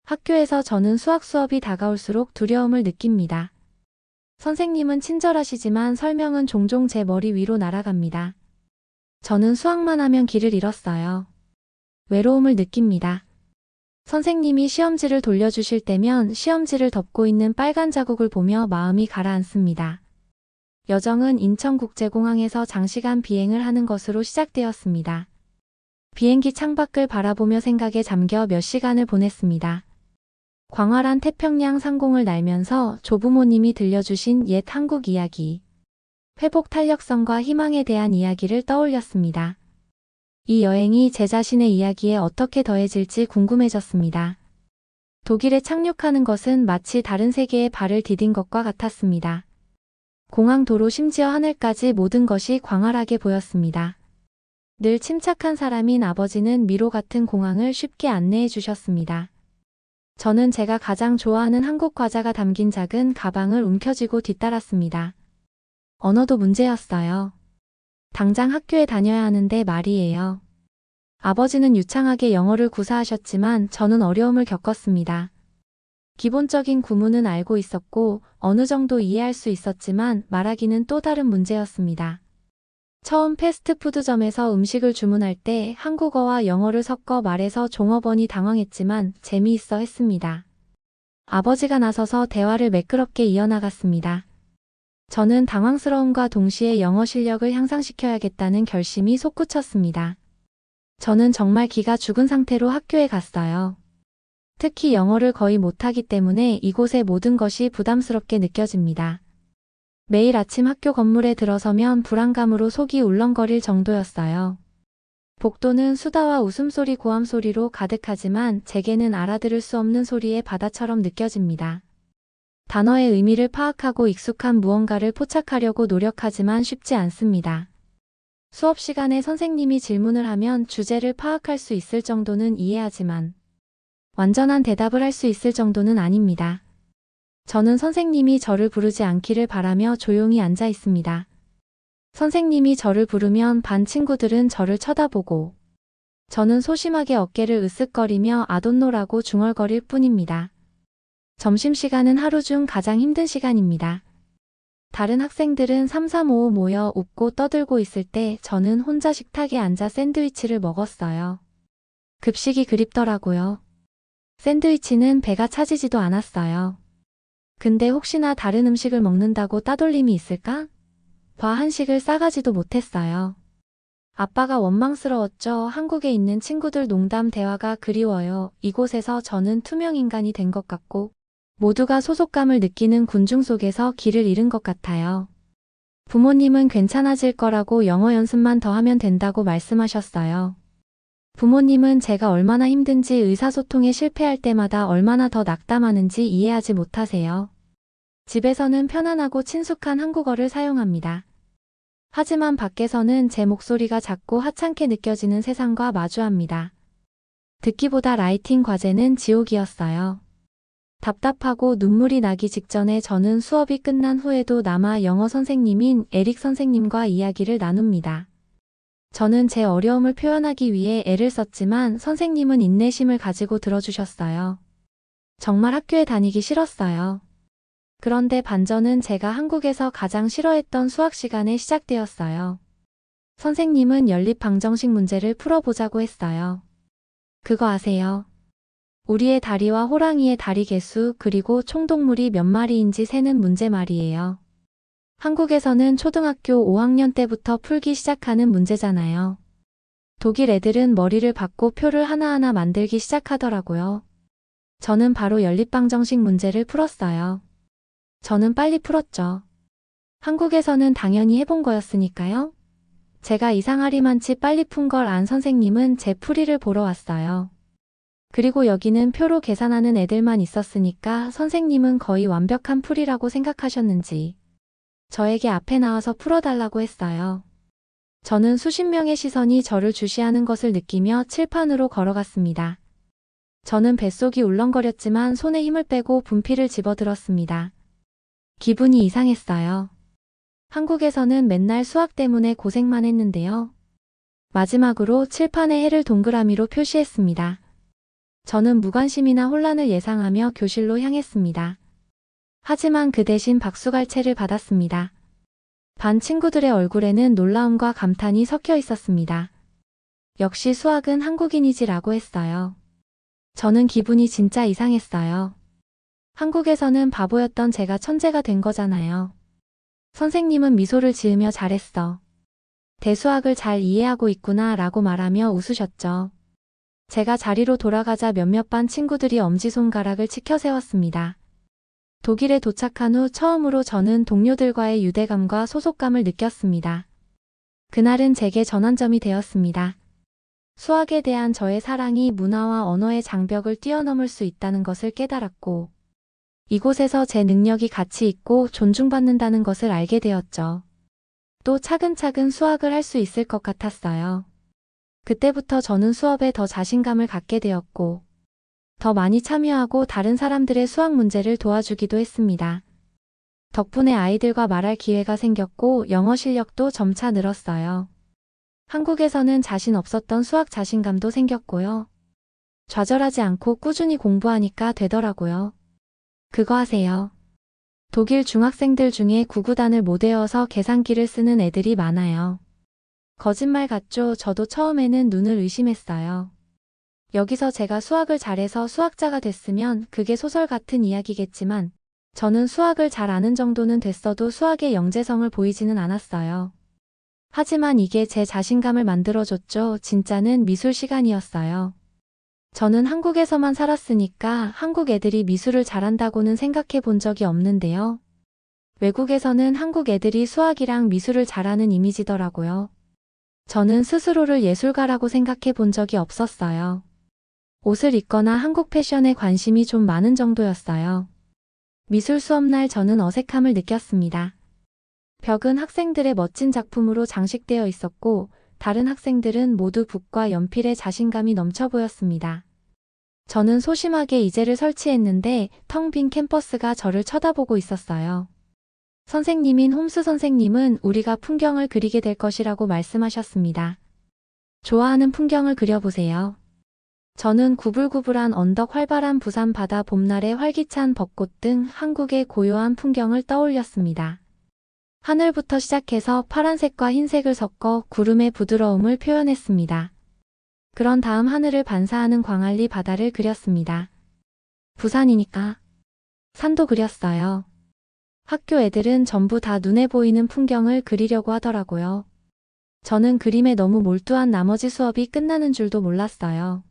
학교에서 저는 수학 수업이 다가올수록 두려움을 느낍니다. 선생님은 친절하시지만 설명은 종종 제 머리 위로 날아갑니다. 저는 수학만 하면 길을 잃었어요. 외로움을 느낍니다. 선생님이 시험지를 돌려주실 때면 시험지를 덮고 있는 빨간 자국을 보며 마음이 가라앉습니다. 여정은 인천국제공항에서 장시간 비행을 하는 것으로 시작되었습니다. 비행기 창밖을 바라보며 생각에 잠겨 몇 시간을 보냈습니다. 광활한 태평양 상공을 날면서 조부모님이 들려주신 옛 한국 이야기, 회복 탄력성과 희망에 대한 이야기를 떠올렸습니다. 이 여행이 제 자신의 이야기에 어떻게 더해질지 궁금해졌습니다. 독일에 착륙하는 것은 마치 다른 세계에 발을 디딘 것과 같았습니다. 공항 도로 심지어 하늘까지 모든 것이 광활하게 보였습니다. 늘 침착한 사람인 아버지는 미로 같은 공항을 쉽게 안내해 주셨습니다. 저는 제가 가장 좋아하는 한국 과자가 담긴 작은 가방을 움켜쥐고 뒤따랐습니다. 언어도 문제였어요. 당장 학교에 다녀야 하는데 말이에요. 아버지는 유창하게 영어를 구사하셨지만 저는 어려움을 겪었습니다. 기본적인 구문은 알고 있었고 어느 정도 이해할 수 있었지만 말하기는 또 다른 문제였습니다. 처음 패스트푸드점에서 음식을 주문할 때 한국어와 영어를 섞어 말해서 종업원이 당황했지만 재미있어 했습니다. 아버지가 나서서 대화를 매끄럽게 이어나갔습니다. 저는 당황스러움과 동시에 영어 실력을 향상시켜야겠다는 결심이 솟구쳤습니다. 저는 정말 기가 죽은 상태로 학교에 갔어요. 특히 영어를 거의 못하기 때문에 이곳의 모든 것이 부담스럽게 느껴집니다. 매일 아침 학교 건물에 들어서면 불안감으로 속이 울렁거릴 정도였어요. 복도는 수다와 웃음소리, 고함소리로 가득하지만 제게는 알아들을 수 없는 소리의 바다처럼 느껴집니다. 단어의 의미를 파악하고 익숙한 무언가를 포착하려고 노력하지만 쉽지 않습니다. 수업 시간에 선생님이 질문을 하면 주제를 파악할 수 있을 정도는 이해하지만 완전한 대답을 할 수 있을 정도는 아닙니다. 저는 선생님이 저를 부르지 않기를 바라며 조용히 앉아 있습니다. 선생님이 저를 부르면 반 친구들은 저를 쳐다보고 저는 소심하게 어깨를 으쓱거리며 아돈노라고 중얼거릴 뿐입니다. 점심시간은 하루 중 가장 힘든 시간입니다. 다른 학생들은 3-3-5 모여 웃고 떠들고 있을 때 저는 혼자 식탁에 앉아 샌드위치를 먹었어요. 급식이 그립더라고요. 샌드위치는 배가 차지지도 않았어요. 근데 혹시나 다른 음식을 먹는다고 따돌림이 있을까? 봐 한식을 싸가지도 못했어요. 아빠가 원망스러웠죠. 한국에 있는 친구들 농담 대화가 그리워요. 이곳에서 저는 투명 인간이 된 것 같고 모두가 소속감을 느끼는 군중 속에서 길을 잃은 것 같아요. 부모님은 괜찮아질 거라고 영어 연습만 더 하면 된다고 말씀하셨어요. 부모님은 제가 얼마나 힘든지 의사소통에 실패할 때마다 얼마나 더 낙담하는지 이해하지 못하세요. 집에서는 편안하고 친숙한 한국어를 사용합니다. 하지만 밖에서는 제 목소리가 작고 하찮게 느껴지는 세상과 마주합니다. 듣기보다 라이팅 과제는 지옥이었어요. 답답하고 눈물이 나기 직전에 저는 수업이 끝난 후에도 남아 영어 선생님인 에릭 선생님과 이야기를 나눕니다. 저는 제 어려움을 표현하기 위해 애를 썼지만 선생님은 인내심을 가지고 들어주셨어요. 정말 학교에 다니기 싫었어요. 그런데 반전은 제가 한국에서 가장 싫어했던 수학 시간에 시작되었어요. 선생님은 연립 방정식 문제를 풀어보자고 했어요. 그거 아세요? 우리의 다리와 호랑이의 다리 개수 그리고 총동물이 몇 마리인지 세는 문제 말이에요. 한국에서는 초등학교 5학년 때부터 풀기 시작하는 문제잖아요. 독일 애들은 머리를 받고 표를 하나하나 만들기 시작하더라고요. 저는 바로 연립방정식 문제를 풀었어요. 저는 빨리 풀었죠. 한국에서는 당연히 해본 거였으니까요. 제가 이상하리만치 빨리 푼 걸 안 선생님은 제 풀이를 보러 왔어요. 그리고 여기는 표로 계산하는 애들만 있었으니까 선생님은 거의 완벽한 풀이라고 생각하셨는지 저에게 앞에 나와서 풀어달라고 했어요. 저는 수십 명의 시선이 저를 주시하는 것을 느끼며 칠판으로 걸어갔습니다. 저는 뱃속이 울렁거렸지만 손에 힘을 빼고 분필을 집어들었습니다. 기분이 이상했어요. 한국에서는 맨날 수학 때문에 고생만 했는데요. 마지막으로 칠판에 해를 동그라미로 표시했습니다. 저는 무관심이나 혼란을 예상하며 교실로 향했습니다. 하지만 그 대신 박수갈채를 받았습니다. 반 친구들의 얼굴에는 놀라움과 감탄이 섞여 있었습니다. 역시 수학은 한국인이지라고 했어요. 저는 기분이 진짜 이상했어요. 한국에서는 바보였던 제가 천재가 된 거잖아요. 선생님은 미소를 지으며 잘했어. 대수학을 잘 이해하고 있구나 라고 말하며 웃으셨죠. 제가 자리로 돌아가자 몇몇 반 친구들이 엄지손가락을 치켜 세웠습니다. 독일에 도착한 후 처음으로 저는 동료들과의 유대감과 소속감을 느꼈습니다. 그날은 제게 전환점이 되었습니다. 수학에 대한 저의 사랑이 문화와 언어의 장벽을 뛰어넘을 수 있다는 것을 깨달았고, 이곳에서 제 능력이 가치 있고 존중받는다는 것을 알게 되었죠. 또 차근차근 수학을 할 수 있을 것 같았어요. 그때부터 저는 수업에 더 자신감을 갖게 되었고, 더 많이 참여하고 다른 사람들의 수학 문제를 도와주기도 했습니다. 덕분에 아이들과 말할 기회가 생겼고 영어 실력도 점차 늘었어요. 한국에서는 자신 없었던 수학 자신감도 생겼고요. 좌절하지 않고 꾸준히 공부하니까 되더라고요. 그거 아세요? 독일 중학생들 중에 구구단을 못 외워서 계산기를 쓰는 애들이 많아요. 거짓말 같죠? 저도 처음에는 눈을 의심했어요. 여기서 제가 수학을 잘해서 수학자가 됐으면 그게 소설 같은 이야기겠지만 저는 수학을 잘 아는 정도는 됐어도 수학의 영재성을 보이지는 않았어요. 하지만 이게 제 자신감을 만들어줬죠. 진짜는 미술 시간이었어요. 저는 한국에서만 살았으니까 한국 애들이 미술을 잘한다고는 생각해 본 적이 없는데요. 외국에서는 한국 애들이 수학이랑 미술을 잘하는 이미지더라고요. 저는 스스로를 예술가라고 생각해 본 적이 없었어요. 옷을 입거나 한국 패션에 관심이 좀 많은 정도였어요. 미술 수업날 저는 어색함을 느꼈습니다. 벽은 학생들의 멋진 작품으로 장식되어 있었고 다른 학생들은 모두 붓과 연필에 자신감이 넘쳐 보였습니다. 저는 소심하게 이제를 설치했는데 텅 빈 캠퍼스가 저를 쳐다보고 있었어요. 선생님인 홈스 선생님은 우리가 풍경을 그리게 될 것이라고 말씀하셨습니다. 좋아하는 풍경을 그려보세요. 저는 구불구불한 언덕, 활발한 부산 바다, 봄날의 활기찬 벚꽃 등 한국의 고요한 풍경을 떠올렸습니다. 하늘부터 시작해서 파란색과 흰색을 섞어 구름의 부드러움을 표현했습니다. 그런 다음 하늘을 반사하는 광안리 바다를 그렸습니다. 부산이니까 산도 그렸어요. 학교 애들은 전부 다 눈에 보이는 풍경을 그리려고 하더라고요. 저는 그림에 너무 몰두한 나머지 수업이 끝나는 줄도 몰랐어요.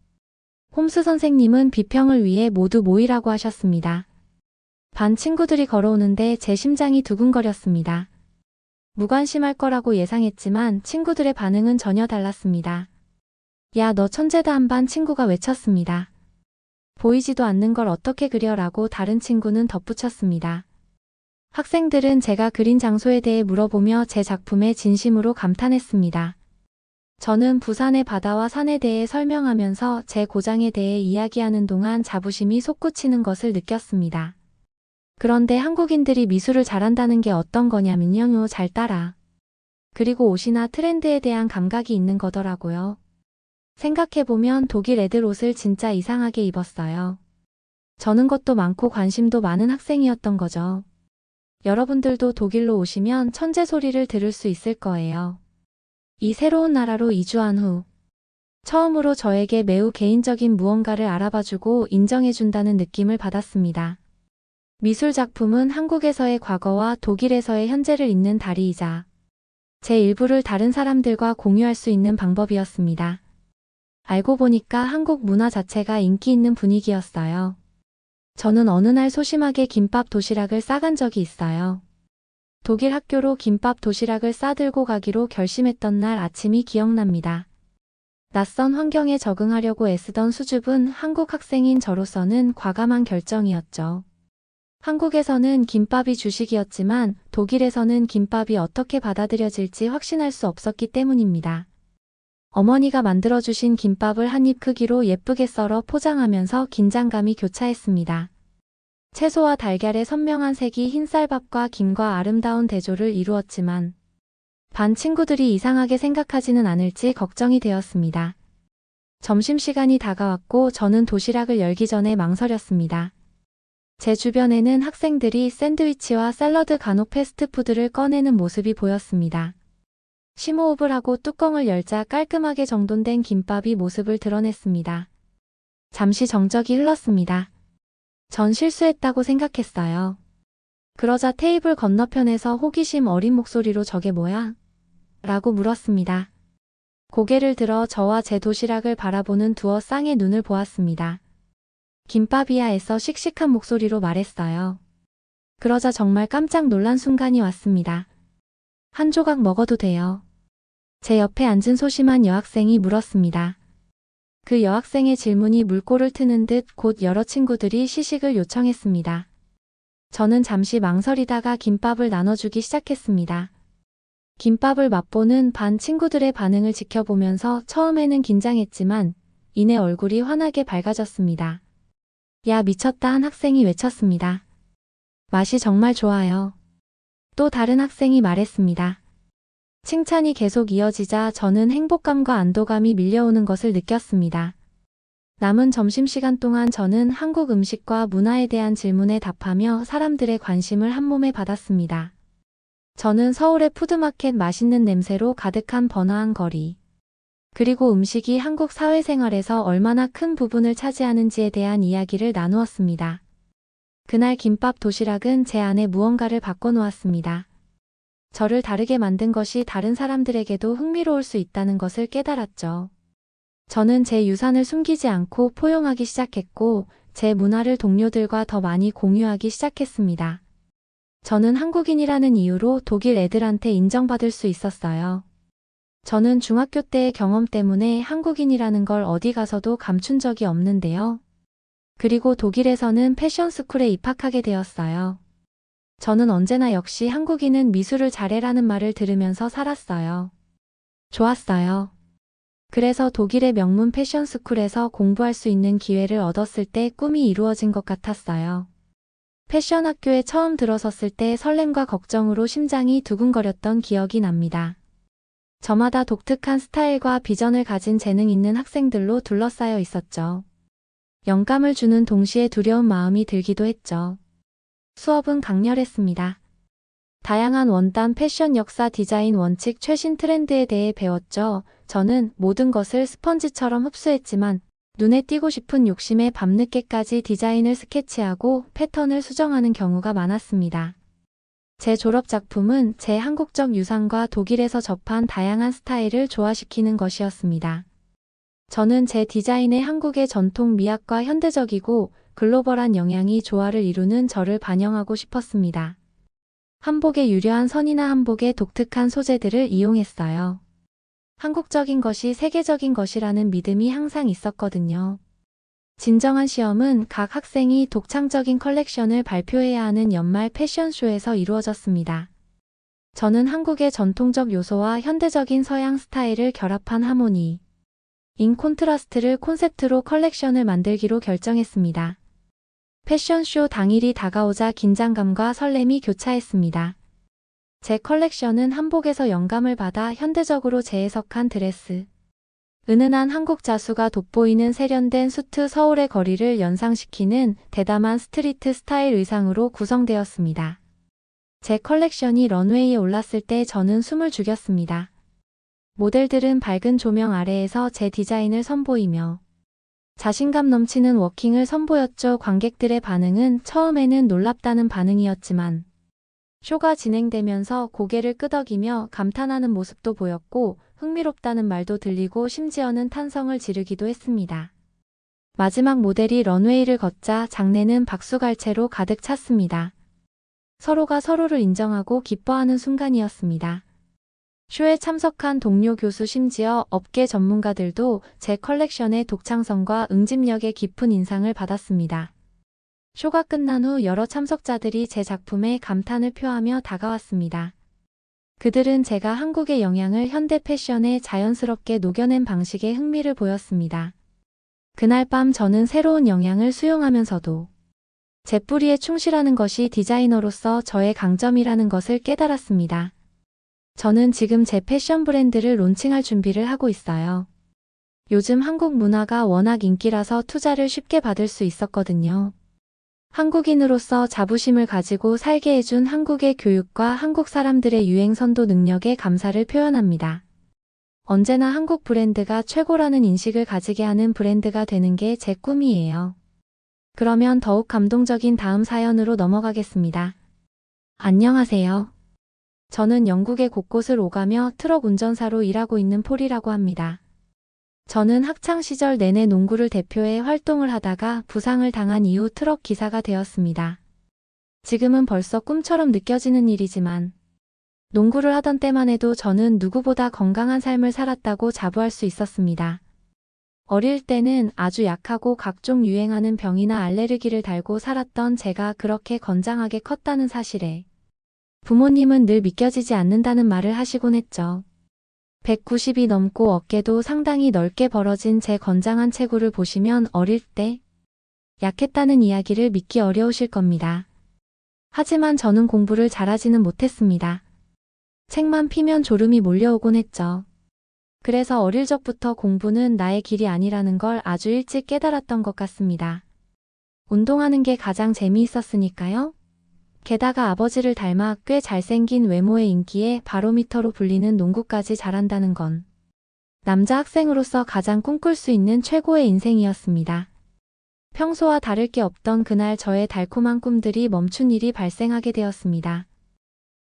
홈스 선생님은 비평을 위해 모두 모이라고 하셨습니다. 반 친구들이 걸어오는데 제 심장이 두근거렸습니다. 무관심할 거라고 예상했지만 친구들의 반응은 전혀 달랐습니다. 야, 너 천재다 한 반 친구가 외쳤습니다. 보이지도 않는 걸 어떻게 그려라고 다른 친구는 덧붙였습니다. 학생들은 제가 그린 장소에 대해 물어보며 제 작품에 진심으로 감탄했습니다. 저는 부산의 바다와 산에 대해 설명하면서 제 고장에 대해 이야기하는 동안 자부심이 솟구치는 것을 느꼈습니다. 그런데 한국인들이 미술을 잘한다는 게 어떤 거냐면요, 잘 따라. 그리고 옷이나 트렌드에 대한 감각이 있는 거더라고요. 생각해보면 독일 애들 옷을 진짜 이상하게 입었어요. 저는 것도 많고 관심도 많은 학생이었던 거죠. 여러분들도 독일로 오시면 천재 소리를 들을 수 있을 거예요. 이 새로운 나라로 이주한 후 처음으로 저에게 매우 개인적인 무언가를 알아봐주고 인정해준다는 느낌을 받았습니다. 미술 작품은 한국에서의 과거와 독일에서의 현재를 잇는 다리이자 제 일부를 다른 사람들과 공유할 수 있는 방법이었습니다. 알고 보니까 한국 문화 자체가 인기 있는 분위기였어요. 저는 어느 날 소심하게 김밥 도시락을 싸간 적이 있어요. 독일 학교로 김밥 도시락을 싸들고 가기로 결심했던 날 아침이 기억납니다. 낯선 환경에 적응하려고 애쓰던 수줍은 한국 학생인 저로서는 과감한 결정이었죠. 한국에서는 김밥이 주식이었지만 독일에서는 김밥이 어떻게 받아들여질지 확신할 수 없었기 때문입니다. 어머니가 만들어주신 김밥을 한 입 크기로 예쁘게 썰어 포장하면서 긴장감이 교차했습니다. 채소와 달걀의 선명한 색이 흰쌀밥과 김과 아름다운 대조를 이루었지만 반 친구들이 이상하게 생각하지는 않을지 걱정이 되었습니다. 점심시간이 다가왔고 저는 도시락을 열기 전에 망설였습니다. 제 주변에는 학생들이 샌드위치와 샐러드 간혹 패스트푸드를 꺼내는 모습이 보였습니다. 심호흡을 하고 뚜껑을 열자 깔끔하게 정돈된 김밥이 모습을 드러냈습니다. 잠시 정적이 흘렀습니다. 전 실수했다고 생각했어요. 그러자 테이블 건너편에서 호기심 어린 목소리로 저게 뭐야? 라고 물었습니다. 고개를 들어 저와 제 도시락을 바라보는 두어 쌍의 눈을 보았습니다. 김밥이야 애써 씩씩한 목소리로 말했어요. 그러자 정말 깜짝 놀란 순간이 왔습니다. 한 조각 먹어도 돼요. 제 옆에 앉은 소심한 여학생이 물었습니다. 그 여학생의 질문이 물꼬를 트는 듯 곧 여러 친구들이 시식을 요청했습니다. 저는 잠시 망설이다가 김밥을 나눠주기 시작했습니다. 김밥을 맛보는 반 친구들의 반응을 지켜보면서 처음에는 긴장했지만 이내 얼굴이 환하게 밝아졌습니다. 야, 미쳤다 한 학생이 외쳤습니다. 맛이 정말 좋아요. 또 다른 학생이 말했습니다. 칭찬이 계속 이어지자 저는 행복감과 안도감이 밀려오는 것을 느꼈습니다. 남은 점심시간 동안 저는 한국 음식과 문화에 대한 질문에 답하며 사람들의 관심을 한몸에 받았습니다. 저는 서울의 푸드마켓 맛있는 냄새로 가득한 번화한 거리, 그리고 음식이 한국 사회생활에서 얼마나 큰 부분을 차지하는지에 대한 이야기를 나누었습니다. 그날 김밥 도시락은 제 안에 무언가를 바꿔놓았습니다. 저를 다르게 만든 것이 다른 사람들에게도 흥미로울 수 있다는 것을 깨달았죠. 저는 제 유산을 숨기지 않고 포용하기 시작했고 제 문화를 동료들과 더 많이 공유하기 시작했습니다. 저는 한국인이라는 이유로 독일 애들한테 인정받을 수 있었어요. 저는 중학교 때의 경험 때문에 한국인이라는 걸 어디 가서도 감춘 적이 없는데요. 그리고 독일에서는 패션스쿨에 입학하게 되었어요. 저는 언제나 역시 한국인은 미술을 잘해라는 말을 들으면서 살았어요. 좋았어요. 그래서 독일의 명문 패션스쿨에서 공부할 수 있는 기회를 얻었을 때 꿈이 이루어진 것 같았어요. 패션 학교에 처음 들어섰을 때 설렘과 걱정으로 심장이 두근거렸던 기억이 납니다. 저마다 독특한 스타일과 비전을 가진 재능 있는 학생들로 둘러싸여 있었죠. 영감을 주는 동시에 두려운 마음이 들기도 했죠. 수업은 강렬했습니다. 다양한 원단, 패션 역사, 디자인 원칙, 최신 트렌드에 대해 배웠죠. 저는 모든 것을 스펀지처럼 흡수했지만 눈에 띄고 싶은 욕심에 밤늦게까지 디자인을 스케치하고 패턴을 수정하는 경우가 많았습니다. 제 졸업 작품은 제 한국적 유산과 독일에서 접한 다양한 스타일을 조화시키는 것이었습니다. 저는 제 디자인에 한국의 전통 미학과 현대적이고 글로벌한 영향이 조화를 이루는 저를 반영하고 싶었습니다. 한복의 유려한 선이나 한복의 독특한 소재들을 이용했어요. 한국적인 것이 세계적인 것이라는 믿음이 항상 있었거든요. 진정한 시험은 각 학생이 독창적인 컬렉션을 발표해야 하는 연말 패션쇼에서 이루어졌습니다. 저는 한국의 전통적 요소와 현대적인 서양 스타일을 결합한 하모니, 인 콘트라스트를 콘셉트로 컬렉션을 만들기로 결정했습니다. 패션쇼 당일이 다가오자 긴장감과 설렘이 교차했습니다. 제 컬렉션은 한복에서 영감을 받아 현대적으로 재해석한 드레스, 은은한 한국 자수가 돋보이는 세련된 수트 서울의 거리를 연상시키는 대담한 스트리트 스타일 의상으로 구성되었습니다. 제 컬렉션이 런웨이에 올랐을 때 저는 숨을 죽였습니다. 모델들은 밝은 조명 아래에서 제 디자인을 선보이며 자신감 넘치는 워킹을 선보였죠. 관객들의 반응은 처음에는 놀랍다는 반응이었지만 쇼가 진행되면서 고개를 끄덕이며 감탄하는 모습도 보였고 흥미롭다는 말도 들리고 심지어는 탄성을 지르기도 했습니다. 마지막 모델이 런웨이를 걷자 장내는 박수갈채로 가득 찼습니다. 서로가 서로를 인정하고 기뻐하는 순간이었습니다. 쇼에 참석한 동료 교수 심지어 업계 전문가들도 제 컬렉션의 독창성과 응집력에 깊은 인상을 받았습니다. 쇼가 끝난 후 여러 참석자들이 제 작품에 감탄을 표하며 다가왔습니다. 그들은 제가 한국의 영향을 현대 패션에 자연스럽게 녹여낸 방식에 흥미를 보였습니다. 그날 밤 저는 새로운 영향을 수용하면서도 제 뿌리에 충실하는 것이 디자이너로서 저의 강점이라는 것을 깨달았습니다. 저는 지금 제 패션 브랜드를 론칭할 준비를 하고 있어요. 요즘 한국 문화가 워낙 인기라서 투자를 쉽게 받을 수 있었거든요. 한국인으로서 자부심을 가지고 살게 해준 한국의 교육과 한국 사람들의 유행 선도 능력에 감사를 표현합니다. 언제나 한국 브랜드가 최고라는 인식을 가지게 하는 브랜드가 되는 게 제 꿈이에요. 그러면 더욱 감동적인 다음 사연으로 넘어가겠습니다. 안녕하세요. 저는 영국의 곳곳을 오가며 트럭 운전사로 일하고 있는 폴이라고 합니다. 저는 학창시절 내내 농구를 대표해 활동을 하다가 부상을 당한 이후 트럭 기사가 되었습니다. 지금은 벌써 꿈처럼 느껴지는 일이지만 농구를 하던 때만 해도 저는 누구보다 건강한 삶을 살았다고 자부할 수 있었습니다. 어릴 때는 아주 약하고 각종 유행하는 병이나 알레르기를 달고 살았던 제가 그렇게 건장하게 컸다는 사실에 부모님은 늘 믿겨지지 않는다는 말을 하시곤 했죠. 190이 넘고 어깨도 상당히 넓게 벌어진 제 건장한 체구를 보시면 어릴 때 약했다는 이야기를 믿기 어려우실 겁니다. 하지만 저는 공부를 잘하지는 못했습니다. 책만 피면 졸음이 몰려오곤 했죠. 그래서 어릴 적부터 공부는 나의 길이 아니라는 걸 아주 일찍 깨달았던 것 같습니다. 운동하는 게 가장 재미있었으니까요. 게다가 아버지를 닮아 꽤 잘생긴 외모의 인기에 바로미터로 불리는 농구까지 잘한다는 건 남자 학생으로서 가장 꿈꿀 수 있는 최고의 인생이었습니다. 평소와 다를 게 없던 그날 저의 달콤한 꿈들이 멈춘 일이 발생하게 되었습니다.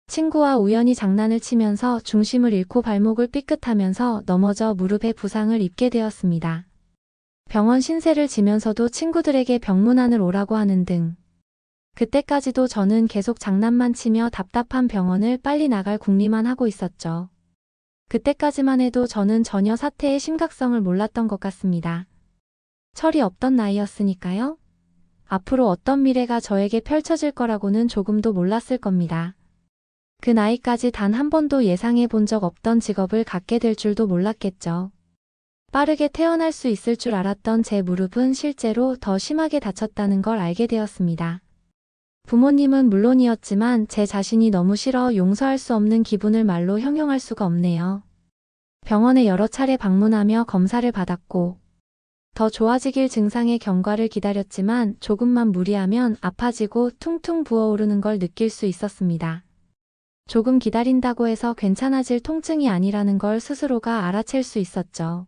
친구와 우연히 장난을 치면서 중심을 잃고 발목을 삐끗하면서 넘어져 무릎에 부상을 입게 되었습니다. 병원 신세를 지면서도 친구들에게 병문안을 오라고 하는 등 그때까지도 저는 계속 장난만 치며 답답한 병원을 빨리 나갈 궁리만 하고 있었죠. 그때까지만 해도 저는 전혀 사태의 심각성을 몰랐던 것 같습니다. 철이 없던 나이였으니까요. 앞으로 어떤 미래가 저에게 펼쳐질 거라고는 조금도 몰랐을 겁니다. 그 나이까지 단 한 번도 예상해 본 적 없던 직업을 갖게 될 줄도 몰랐겠죠. 빠르게 태어날 수 있을 줄 알았던 제 무릎은 실제로 더 심하게 다쳤다는 걸 알게 되었습니다. 부모님은 물론이었지만 제 자신이 너무 싫어 용서할 수 없는 기분을 말로 형용할 수가 없네요. 병원에 여러 차례 방문하며 검사를 받았고 더 좋아지길 증상의 경과를 기다렸지만 조금만 무리하면 아파지고 퉁퉁 부어오르는 걸 느낄 수 있었습니다. 조금 기다린다고 해서 괜찮아질 통증이 아니라는 걸 스스로가 알아챌 수 있었죠.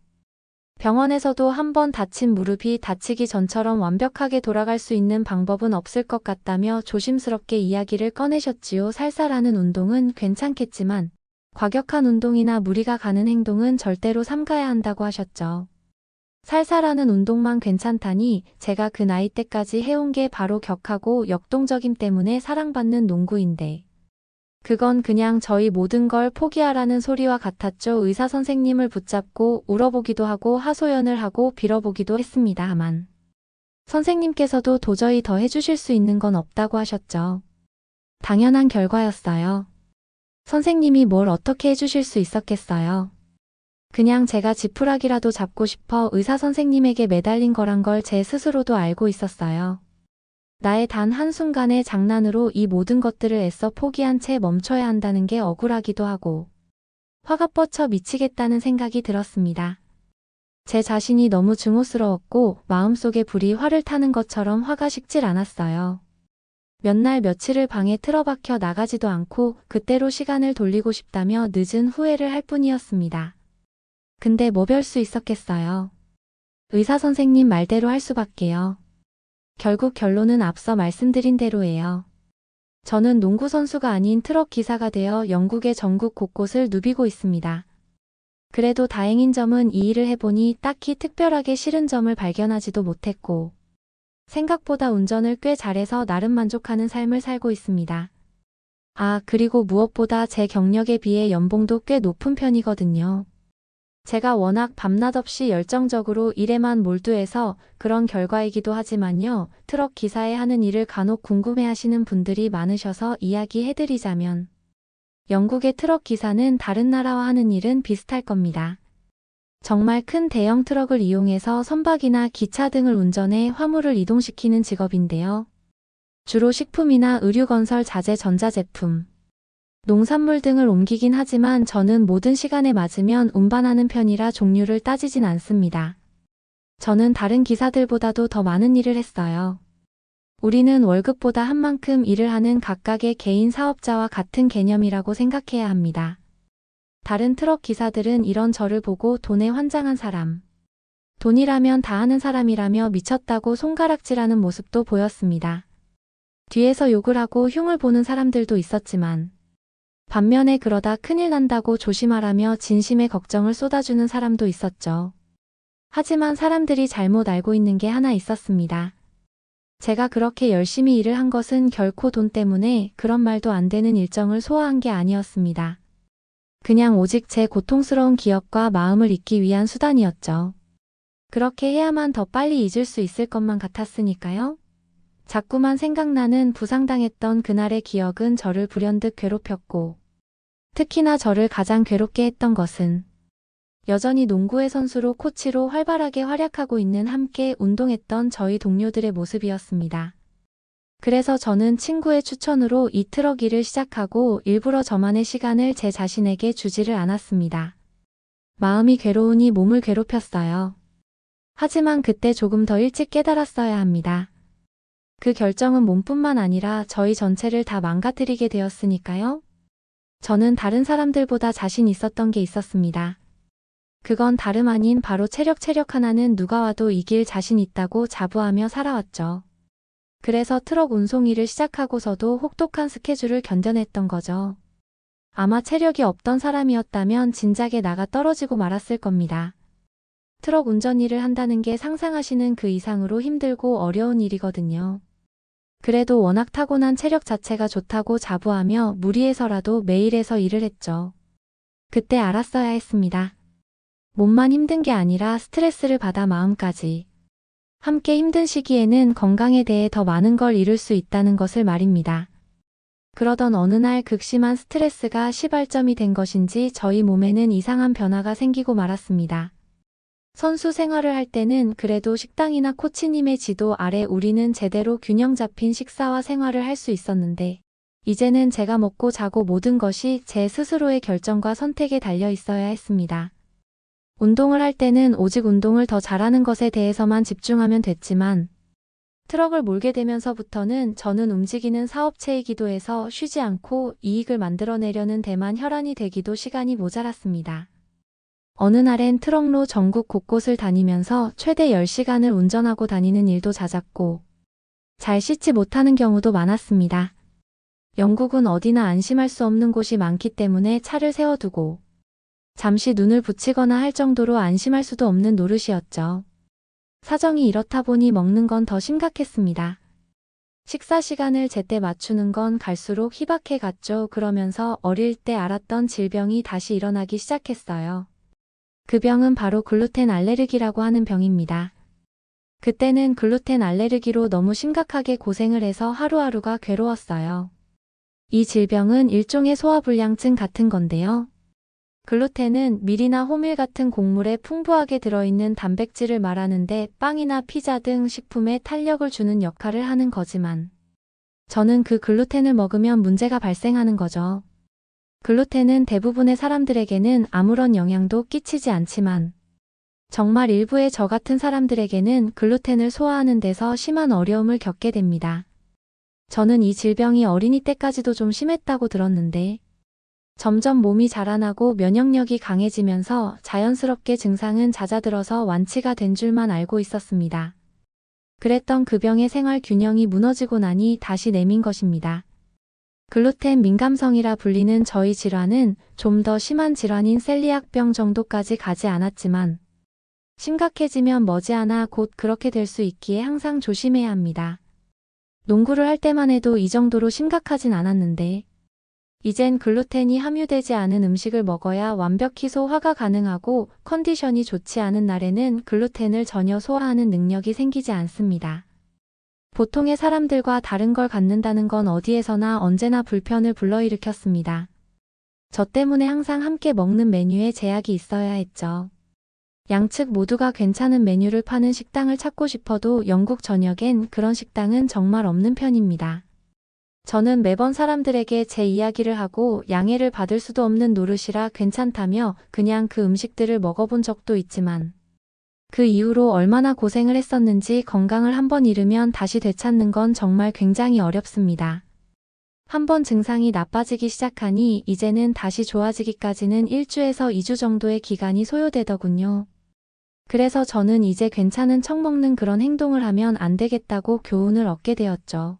병원에서도 한 번 다친 무릎이 다치기 전처럼 완벽하게 돌아갈 수 있는 방법은 없을 것 같다며 조심스럽게 이야기를 꺼내셨지요. 살살하는 운동은 괜찮겠지만 과격한 운동이나 무리가 가는 행동은 절대로 삼가야 한다고 하셨죠. 살살하는 운동만 괜찮다니 제가 그 나이 때까지 해온 게 바로 격하고 역동적임 때문에 사랑받는 농구인데. 그건 그냥 저희 모든 걸 포기하라는 소리와 같았죠. 의사 선생님을 붙잡고 울어보기도 하고 하소연을 하고 빌어보기도 했습니다만 선생님께서도 도저히 더 해주실 수 있는 건 없다고 하셨죠. 당연한 결과였어요. 선생님이 뭘 어떻게 해주실 수 있었겠어요. 그냥 제가 지푸라기라도 잡고 싶어 의사 선생님에게 매달린 거란 걸 제 스스로도 알고 있었어요. 나의 단 한순간의 장난으로 이 모든 것들을 애써 포기한 채 멈춰야 한다는 게 억울하기도 하고 화가 뻗쳐 미치겠다는 생각이 들었습니다. 제 자신이 너무 증오스러웠고 마음속에 불이 활을 타는 것처럼 화가 식질 않았어요. 몇 날 며칠을 방에 틀어박혀 나가지도 않고 그때로 시간을 돌리고 싶다며 늦은 후회를 할 뿐이었습니다. 근데 뭐 별 수 있었겠어요. 의사 선생님 말대로 할 수밖에요. 결국 결론은 앞서 말씀드린 대로예요. 저는 농구 선수가 아닌 트럭 기사가 되어 영국의 전국 곳곳을 누비고 있습니다. 그래도 다행인 점은 이 일을 해보니 딱히 특별하게 싫은 점을 발견하지도 못했고 생각보다 운전을 꽤 잘해서 나름 만족하는 삶을 살고 있습니다. 아, 그리고 무엇보다 제 경력에 비해 연봉도 꽤 높은 편이거든요. 제가 워낙 밤낮 없이 열정적으로 일에만 몰두해서 그런 결과이기도 하지만요. 트럭 기사에 하는 일을 간혹 궁금해하시는 분들이 많으셔서 이야기해드리자면 영국의 트럭 기사는 다른 나라와 하는 일은 비슷할 겁니다. 정말 큰 대형 트럭을 이용해서 선박이나 기차 등을 운전해 화물을 이동시키는 직업인데요. 주로 식품이나 의류건설 자재 전자제품, 농산물 등을 옮기긴 하지만 저는 모든 시간에 맞으면 운반하는 편이라 종류를 따지진 않습니다. 저는 다른 기사들보다도 더 많은 일을 했어요. 우리는 월급보다 한 만큼 일을 하는 각각의 개인 사업자와 같은 개념이라고 생각해야 합니다. 다른 트럭 기사들은 이런 저를 보고 돈에 환장한 사람, 돈이라면 다 하는 사람이라며 미쳤다고 손가락질하는 모습도 보였습니다. 뒤에서 욕을 하고 흉을 보는 사람들도 있었지만 반면에 그러다 큰일 난다고 조심하라며 진심의 걱정을 쏟아주는 사람도 있었죠. 하지만 사람들이 잘못 알고 있는 게 하나 있었습니다. 제가 그렇게 열심히 일을 한 것은 결코 돈 때문에 그런 말도 안 되는 일정을 소화한 게 아니었습니다. 그냥 오직 제 고통스러운 기억과 마음을 잊기 위한 수단이었죠. 그렇게 해야만 더 빨리 잊을 수 있을 것만 같았으니까요. 자꾸만 생각나는 부상당했던 그날의 기억은 저를 불현듯 괴롭혔고 특히나 저를 가장 괴롭게 했던 것은 여전히 농구의 선수로 코치로 활발하게 활약하고 있는 함께 운동했던 저희 동료들의 모습이었습니다. 그래서 저는 친구의 추천으로 이 트럭 일을 시작하고 일부러 저만의 시간을 제 자신에게 주지를 않았습니다. 마음이 괴로우니 몸을 괴롭혔어요. 하지만 그때 조금 더 일찍 깨달았어야 합니다. 그 결정은 몸뿐만 아니라 저희 전체를 다 망가뜨리게 되었으니까요. 저는 다른 사람들보다 자신 있었던 게 있었습니다. 그건 다름 아닌 바로 체력 하나는 누가 와도 이길 자신 있다고 자부하며 살아왔죠. 그래서 트럭 운송 일을 시작하고서도 혹독한 스케줄을 견뎌냈던 거죠. 아마 체력이 없던 사람이었다면 진작에 나가 떨어지고 말았을 겁니다. 트럭 운전 일을 한다는 게 상상하시는 그 이상으로 힘들고 어려운 일이거든요. 그래도 워낙 타고난 체력 자체가 좋다고 자부하며 무리해서라도 매일 해서 일을 했죠. 그때 알았어야 했습니다. 몸만 힘든 게 아니라 스트레스를 받아 마음까지. 함께 힘든 시기에는 건강에 대해 더 많은 걸 잃을 수 있다는 것을 말입니다. 그러던 어느 날 극심한 스트레스가 시발점이 된 것인지 저희 몸에는 이상한 변화가 생기고 말았습니다. 선수 생활을 할 때는 그래도 식당이나 코치님의 지도 아래 우리는 제대로 균형 잡힌 식사와 생활을 할 수 있었는데 이제는 제가 먹고 자고 모든 것이 제 스스로의 결정과 선택에 달려 있어야 했습니다. 운동을 할 때는 오직 운동을 더 잘하는 것에 대해서만 집중하면 됐지만 트럭을 몰게 되면서부터는 저는 움직이는 사업체이기도 해서 쉬지 않고 이익을 만들어내려는 데만 혈안이 되기도 시간이 모자랐습니다. 어느 날엔 트럭로 전국 곳곳을 다니면서 최대 10시간을 운전하고 다니는 일도 잦았고, 잘 씻지 못하는 경우도 많았습니다. 영국은 어디나 안심할 수 없는 곳이 많기 때문에 차를 세워두고 잠시 눈을 붙이거나 할 정도로 안심할 수도 없는 노릇이었죠. 사정이 이렇다 보니 먹는 건 더 심각했습니다. 식사 시간을 제때 맞추는 건 갈수록 희박해 갔죠. 그러면서 어릴 때 알았던 질병이 다시 일어나기 시작했어요. 그 병은 바로 글루텐 알레르기라고 하는 병입니다. 그때는 글루텐 알레르기로 너무 심각하게 고생을 해서 하루하루가 괴로웠어요. 이 질병은 일종의 소화불량증 같은 건데요. 글루텐은 밀이나 호밀 같은 곡물에 풍부하게 들어있는 단백질을 말하는데 빵이나 피자 등 식품에 탄력을 주는 역할을 하는 거지만 저는 그 글루텐을 먹으면 문제가 발생하는 거죠. 글루텐은 대부분의 사람들에게는 아무런 영향도 끼치지 않지만 정말 일부의 저 같은 사람들에게는 글루텐을 소화하는 데서 심한 어려움을 겪게 됩니다. 저는 이 질병이 어린이 때까지도 좀 심했다고 들었는데 점점 몸이 자라나고 면역력이 강해지면서 자연스럽게 증상은 잦아들어서 완치가 된 줄만 알고 있었습니다. 그랬던 그 병의 생활 균형이 무너지고 나니 다시 내민 것입니다. 글루텐 민감성이라 불리는 저희 질환은 좀 더 심한 질환인 셀리악병 정도까지 가지 않았지만 심각해지면 머지않아 곧 그렇게 될 수 있기에 항상 조심해야 합니다. 농구를 할 때만 해도 이 정도로 심각하진 않았는데 이젠 글루텐이 함유되지 않은 음식을 먹어야 완벽히 소화가 가능하고 컨디션이 좋지 않은 날에는 글루텐을 전혀 소화하는 능력이 생기지 않습니다. 보통의 사람들과 다른 걸 갖는다는 건 어디에서나 언제나 불편을 불러일으켰습니다. 저 때문에 항상 함께 먹는 메뉴에 제약이 있어야 했죠. 양측 모두가 괜찮은 메뉴를 파는 식당을 찾고 싶어도 영국 전역엔 그런 식당은 정말 없는 편입니다. 저는 매번 사람들에게 제 이야기를 하고 양해를 받을 수도 없는 노릇이라 괜찮다며 그냥 그 음식들을 먹어본 적도 있지만 그 이후로 얼마나 고생을 했었는지 건강을 한번 잃으면 다시 되찾는 건 정말 굉장히 어렵습니다. 한번 증상이 나빠지기 시작하니 이제는 다시 좋아지기까지는 1주에서 2주 정도의 기간이 소요되더군요. 그래서 저는 이제 괜찮은 척 먹는 그런 행동을 하면 안 되겠다고 교훈을 얻게 되었죠.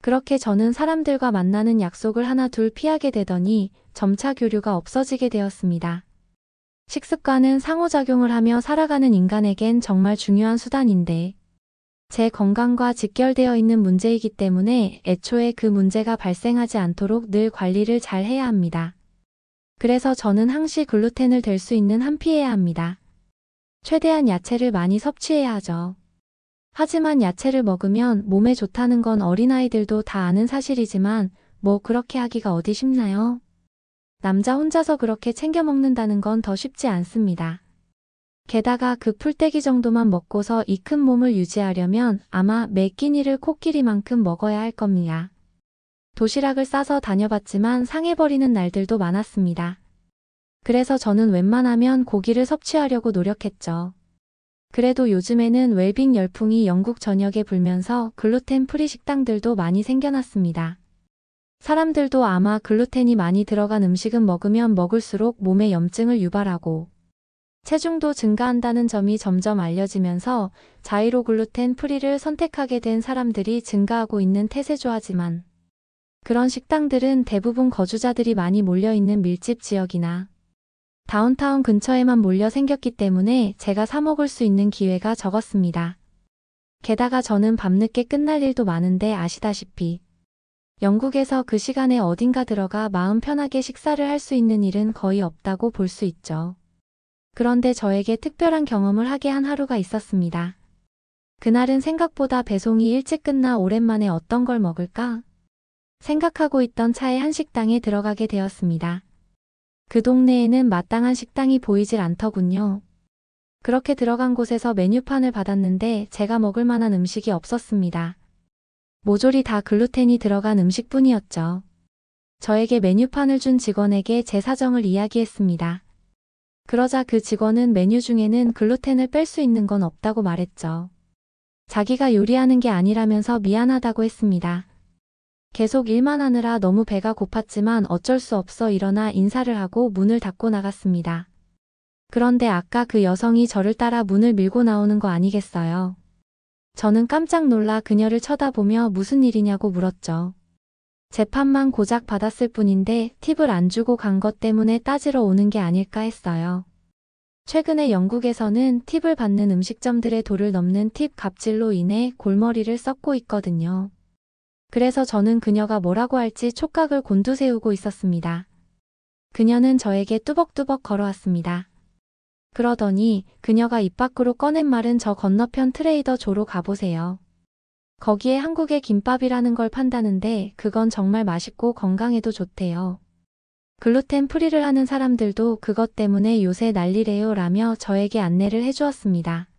그렇게 저는 사람들과 만나는 약속을 하나 둘 피하게 되더니 점차 교류가 없어지게 되었습니다. 식습관은 상호작용을 하며 살아가는 인간에겐 정말 중요한 수단인데 제 건강과 직결되어 있는 문제이기 때문에 애초에 그 문제가 발생하지 않도록 늘 관리를 잘 해야 합니다. 그래서 저는 항시 글루텐을 댈 수 있는 한 피해야 합니다. 최대한 야채를 많이 섭취해야 하죠. 하지만 야채를 먹으면 몸에 좋다는 건 어린아이들도 다 아는 사실이지만 뭐 그렇게 하기가 어디 쉽나요? 남자 혼자서 그렇게 챙겨 먹는다는 건 더 쉽지 않습니다. 게다가 그 풀떼기 정도만 먹고서 이 큰 몸을 유지하려면 아마 매 끼니를 코끼리만큼 먹어야 할 겁니다. 도시락을 싸서 다녀봤지만 상해버리는 날들도 많았습니다. 그래서 저는 웬만하면 고기를 섭취하려고 노력했죠. 그래도 요즘에는 웰빙 열풍이 영국 전역에 불면서 글루텐 프리 식당들도 많이 생겨났습니다. 사람들도 아마 글루텐이 많이 들어간 음식은 먹으면 먹을수록 몸에 염증을 유발하고 체중도 증가한다는 점이 점점 알려지면서 자이로 글루텐 프리를 선택하게 된 사람들이 증가하고 있는 태세죠. 하지만 그런 식당들은 대부분 거주자들이 많이 몰려있는 밀집 지역이나 다운타운 근처에만 몰려 생겼기 때문에 제가 사 먹을 수 있는 기회가 적었습니다. 게다가 저는 밤늦게 끝날 일도 많은데 아시다시피 영국에서 그 시간에 어딘가 들어가 마음 편하게 식사를 할 수 있는 일은 거의 없다고 볼 수 있죠. 그런데 저에게 특별한 경험을 하게 한 하루가 있었습니다. 그날은 생각보다 배송이 일찍 끝나 오랜만에 어떤 걸 먹을까 생각하고 있던 차에 한 식당에 들어가게 되었습니다. 그 동네에는 마땅한 식당이 보이질 않더군요. 그렇게 들어간 곳에서 메뉴판을 받았는데 제가 먹을 만한 음식이 없었습니다. 모조리 다 글루텐이 들어간 음식뿐이었죠. 저에게 메뉴판을 준 직원에게 제 사정을 이야기했습니다. 그러자 그 직원은 메뉴 중에는 글루텐을 뺄 수 있는 건 없다고 말했죠. 자기가 요리하는 게 아니라면서 미안하다고 했습니다. 계속 일만 하느라 너무 배가 고팠지만 어쩔 수 없어 일어나 인사를 하고 문을 닫고 나갔습니다. 그런데 아까 그 여성이 저를 따라 문을 밀고 나오는 거 아니겠어요? 저는 깜짝 놀라 그녀를 쳐다보며 무슨 일이냐고 물었죠. 재판만 고작 받았을 뿐인데 팁을 안 주고 간 것 때문에 따지러 오는 게 아닐까 했어요. 최근에 영국에서는 팁을 받는 음식점들의 도를 넘는 팁 갑질로 인해 골머리를 썩고 있거든요. 그래서 저는 그녀가 뭐라고 할지 촉각을 곤두세우고 있었습니다. 그녀는 저에게 뚜벅뚜벅 걸어왔습니다. 그러더니 그녀가 입 밖으로 꺼낸 말은 저 건너편 트레이더 조로 가보세요. 거기에 한국의 김밥이라는 걸 판다는데 그건 정말 맛있고 건강에도 좋대요. 글루텐 프리를 하는 사람들도 그것 때문에 요새 난리래요 라며 저에게 안내를 해주었습니다.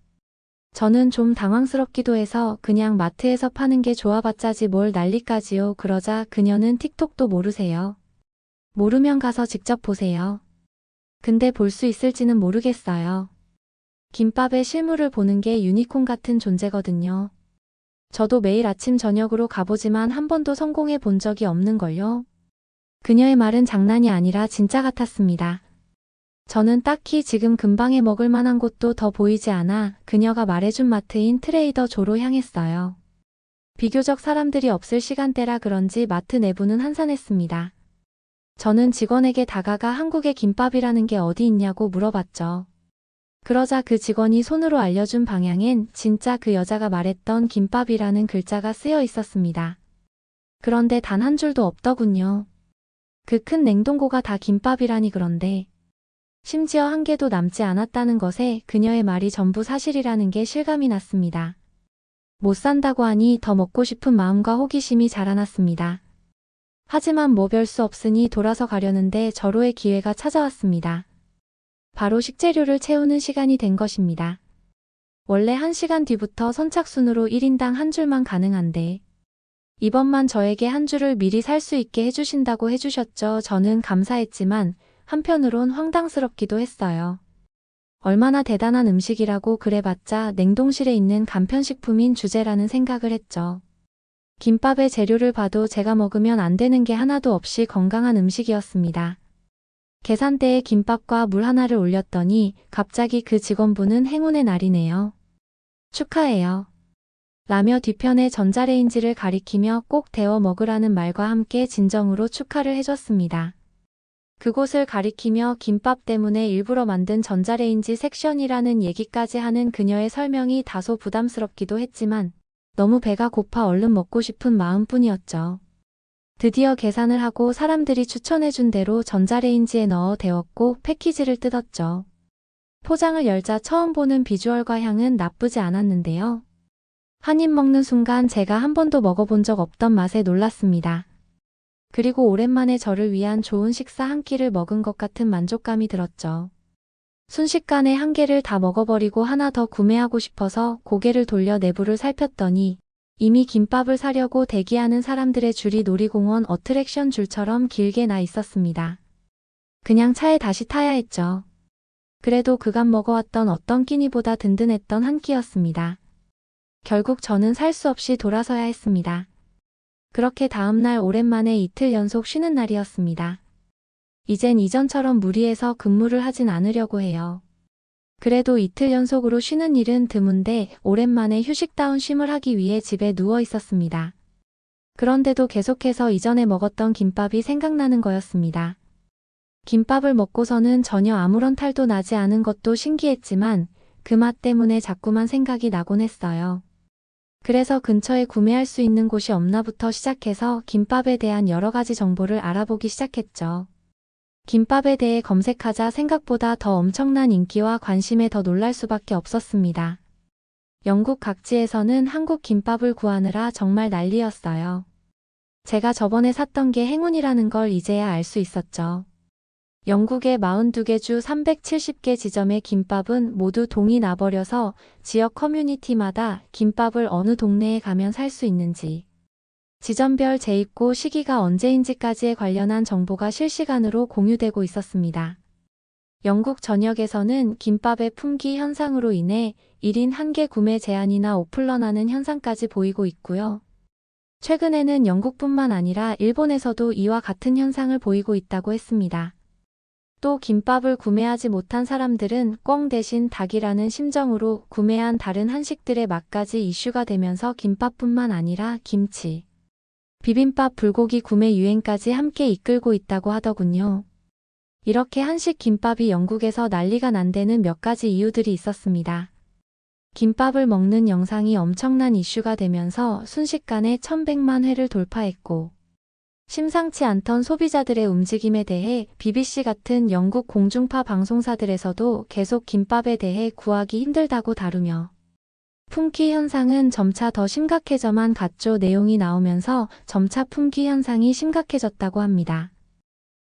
저는 좀 당황스럽기도 해서 그냥 마트에서 파는 게 좋아봤자지 뭘 난리까지요. 그러자 그녀는 틱톡도 모르세요. 모르면 가서 직접 보세요. 근데 볼 수 있을지는 모르겠어요. 김밥의 실물을 보는 게 유니콘 같은 존재거든요. 저도 매일 아침 저녁으로 가보지만 한 번도 성공해 본 적이 없는걸요. 그녀의 말은 장난이 아니라 진짜 같았습니다. 저는 딱히 지금 근방에 먹을 만한 곳도 더 보이지 않아 그녀가 말해준 마트인 트레이더 조로 향했어요. 비교적 사람들이 없을 시간대라 그런지 마트 내부는 한산했습니다. 저는 직원에게 다가가 한국의 김밥이라는 게 어디 있냐고 물어봤죠. 그러자 그 직원이 손으로 알려준 방향엔 진짜 그 여자가 말했던 김밥이라는 글자가 쓰여 있었습니다. 그런데 단 한 줄도 없더군요. 그 큰 냉동고가 다 김밥이라니. 그런데 심지어 한 개도 남지 않았다는 것에 그녀의 말이 전부 사실이라는 게 실감이 났습니다. 못 산다고 하니 더 먹고 싶은 마음과 호기심이 자라났습니다. 하지만 뭐 별 수 없으니 돌아서 가려는데 절호의 기회가 찾아왔습니다. 바로 식재료를 채우는 시간이 된 것입니다. 원래 1시간 뒤부터 선착순으로 1인당 한 줄만 가능한데 이번만 저에게 한 줄을 미리 살 수 있게 해주신다고 해주셨죠. 저는 감사했지만 한편으론 황당스럽기도 했어요. 얼마나 대단한 음식이라고 그래봤자 냉동실에 있는 간편식품인 주제라는 생각을 했죠. 김밥의 재료를 봐도 제가 먹으면 안 되는 게 하나도 없이 건강한 음식이었습니다. 계산대에 김밥과 물 하나를 올렸더니 갑자기 그 직원분은 행운의 날이네요. 축하해요. 라며 뒤편에 전자레인지를 가리키며 꼭 데워 먹으라는 말과 함께 진정으로 축하를 해줬습니다. 그곳을 가리키며 김밥 때문에 일부러 만든 전자레인지 섹션이라는 얘기까지 하는 그녀의 설명이 다소 부담스럽기도 했지만 너무 배가 고파 얼른 먹고 싶은 마음뿐이었죠. 드디어 계산을 하고 사람들이 추천해준 대로 전자레인지에 넣어 데웠고 패키지를 뜯었죠. 포장을 열자 처음 보는 비주얼과 향은 나쁘지 않았는데요. 한 입 먹는 순간 제가 한 번도 먹어본 적 없던 맛에 놀랐습니다. 그리고 오랜만에 저를 위한 좋은 식사 한 끼를 먹은 것 같은 만족감이 들었죠. 순식간에 한 개를 다 먹어버리고 하나 더 구매하고 싶어서 고개를 돌려 내부를 살폈더니 이미 김밥을 사려고 대기하는 사람들의 줄이 놀이공원 어트랙션 줄처럼 길게 나 있었습니다. 그냥 차에 다시 타야 했죠. 그래도 그간 먹어왔던 어떤 끼니보다 든든했던 한 끼였습니다. 결국 저는 살 수 없이 돌아서야 했습니다. 그렇게 다음날 오랜만에 이틀 연속 쉬는 날이었습니다. 이젠 이전처럼 무리해서 근무를 하진 않으려고 해요. 그래도 이틀 연속으로 쉬는 일은 드문데 오랜만에 휴식다운 쉼을 하기 위해 집에 누워 있었습니다. 그런데도 계속해서 이전에 먹었던 김밥이 생각나는 거였습니다. 김밥을 먹고서는 전혀 아무런 탈도 나지 않은 것도 신기했지만 그 맛 때문에 자꾸만 생각이 나곤 했어요. 그래서 근처에 구매할 수 있는 곳이 없나부터 시작해서 김밥에 대한 여러 가지 정보를 알아보기 시작했죠. 김밥에 대해 검색하자 생각보다 더 엄청난 인기와 관심에 더 놀랄 수밖에 없었습니다. 영국 각지에서는 한국 김밥을 구하느라 정말 난리였어요. 제가 저번에 샀던 게 행운이라는 걸 이제야 알 수 있었죠. 영국의 42개 주 370개 지점의 김밥은 모두 동이 나버려서 지역 커뮤니티마다 김밥을 어느 동네에 가면 살 수 있는지, 지점별 재입고 시기가 언제인지까지에 관련한 정보가 실시간으로 공유되고 있었습니다. 영국 전역에서는 김밥의 품귀 현상으로 인해 1인 1개 구매 제한이나 오플런하는 현상까지 보이고 있고요. 최근에는 영국뿐만 아니라 일본에서도 이와 같은 현상을 보이고 있다고 했습니다. 또 김밥을 구매하지 못한 사람들은 꿩 대신 닭이라는 심정으로 구매한 다른 한식들의 맛까지 이슈가 되면서 김밥뿐만 아니라 김치, 비빔밥, 불고기 구매 유행까지 함께 이끌고 있다고 하더군요. 이렇게 한식 김밥이 영국에서 난리가 난 데는 몇 가지 이유들이 있었습니다. 김밥을 먹는 영상이 엄청난 이슈가 되면서 순식간에 1100만 회를 돌파했고, 심상치 않던 소비자들의 움직임에 대해 BBC 같은 영국 공중파 방송사들에서도 계속 김밥에 대해 구하기 힘들다고 다루며, 품귀 현상은 점차 더 심각해져만 갔죠. 내용이 나오면서 점차 품귀 현상이 심각해졌다고 합니다.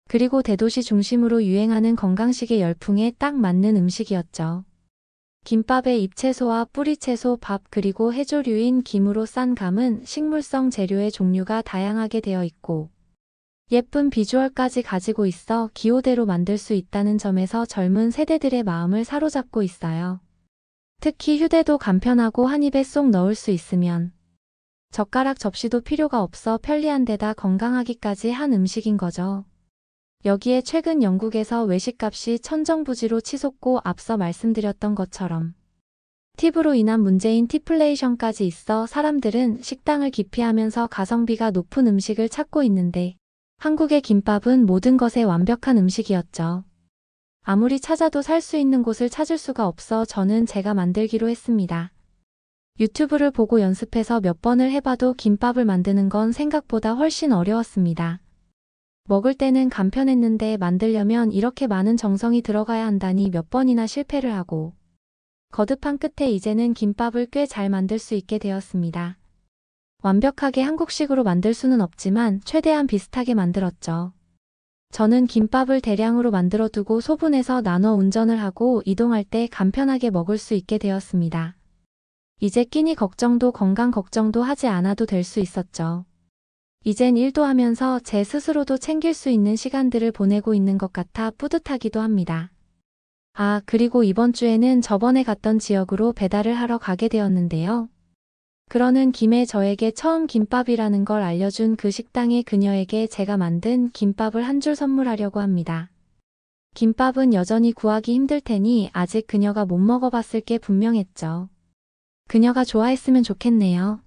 그리고 대도시 중심으로 유행하는 건강식의 열풍에 딱 맞는 음식이었죠. 김밥에 잎채소와 뿌리채소, 밥 그리고 해조류인 김으로 싼 감은 식물성 재료의 종류가 다양하게 되어 있고 예쁜 비주얼까지 가지고 있어 기호대로 만들 수 있다는 점에서 젊은 세대들의 마음을 사로잡고 있어요. 특히 휴대도 간편하고 한 입에 쏙 넣을 수 있으면 젓가락 접시도 필요가 없어 편리한 데다 건강하기까지 한 음식인 거죠. 여기에 최근 영국에서 외식값이 천정부지로 치솟고 앞서 말씀드렸던 것처럼 팁으로 인한 문제인 팁플레이션까지 있어 사람들은 식당을 기피하면서 가성비가 높은 음식을 찾고 있는데 한국의 김밥은 모든 것에 완벽한 음식이었죠. 아무리 찾아도 살 수 있는 곳을 찾을 수가 없어 저는 제가 만들기로 했습니다. 유튜브를 보고 연습해서 몇 번을 해봐도 김밥을 만드는 건 생각보다 훨씬 어려웠습니다. 먹을 때는 간편했는데 만들려면 이렇게 많은 정성이 들어가야 한다니 몇 번이나 실패를 하고 거듭한 끝에 이제는 김밥을 꽤 잘 만들 수 있게 되었습니다. 완벽하게 한국식으로 만들 수는 없지만 최대한 비슷하게 만들었죠. 저는 김밥을 대량으로 만들어 두고 소분해서 나눠 운전을 하고 이동할 때 간편하게 먹을 수 있게 되었습니다. 이제 끼니 걱정도 건강 걱정도 하지 않아도 될 수 있었죠. 이젠 일도 하면서 제 스스로도 챙길 수 있는 시간들을 보내고 있는 것 같아 뿌듯하기도 합니다. 아, 그리고 이번 주에는 저번에 갔던 지역으로 배달을 하러 가게 되었는데요. 그러는 김에 저에게 처음 김밥이라는 걸 알려준 그 식당의 그녀에게 제가 만든 김밥을 한 줄 선물하려고 합니다. 김밥은 여전히 구하기 힘들 테니 아직 그녀가 못 먹어봤을 게 분명했죠. 그녀가 좋아했으면 좋겠네요.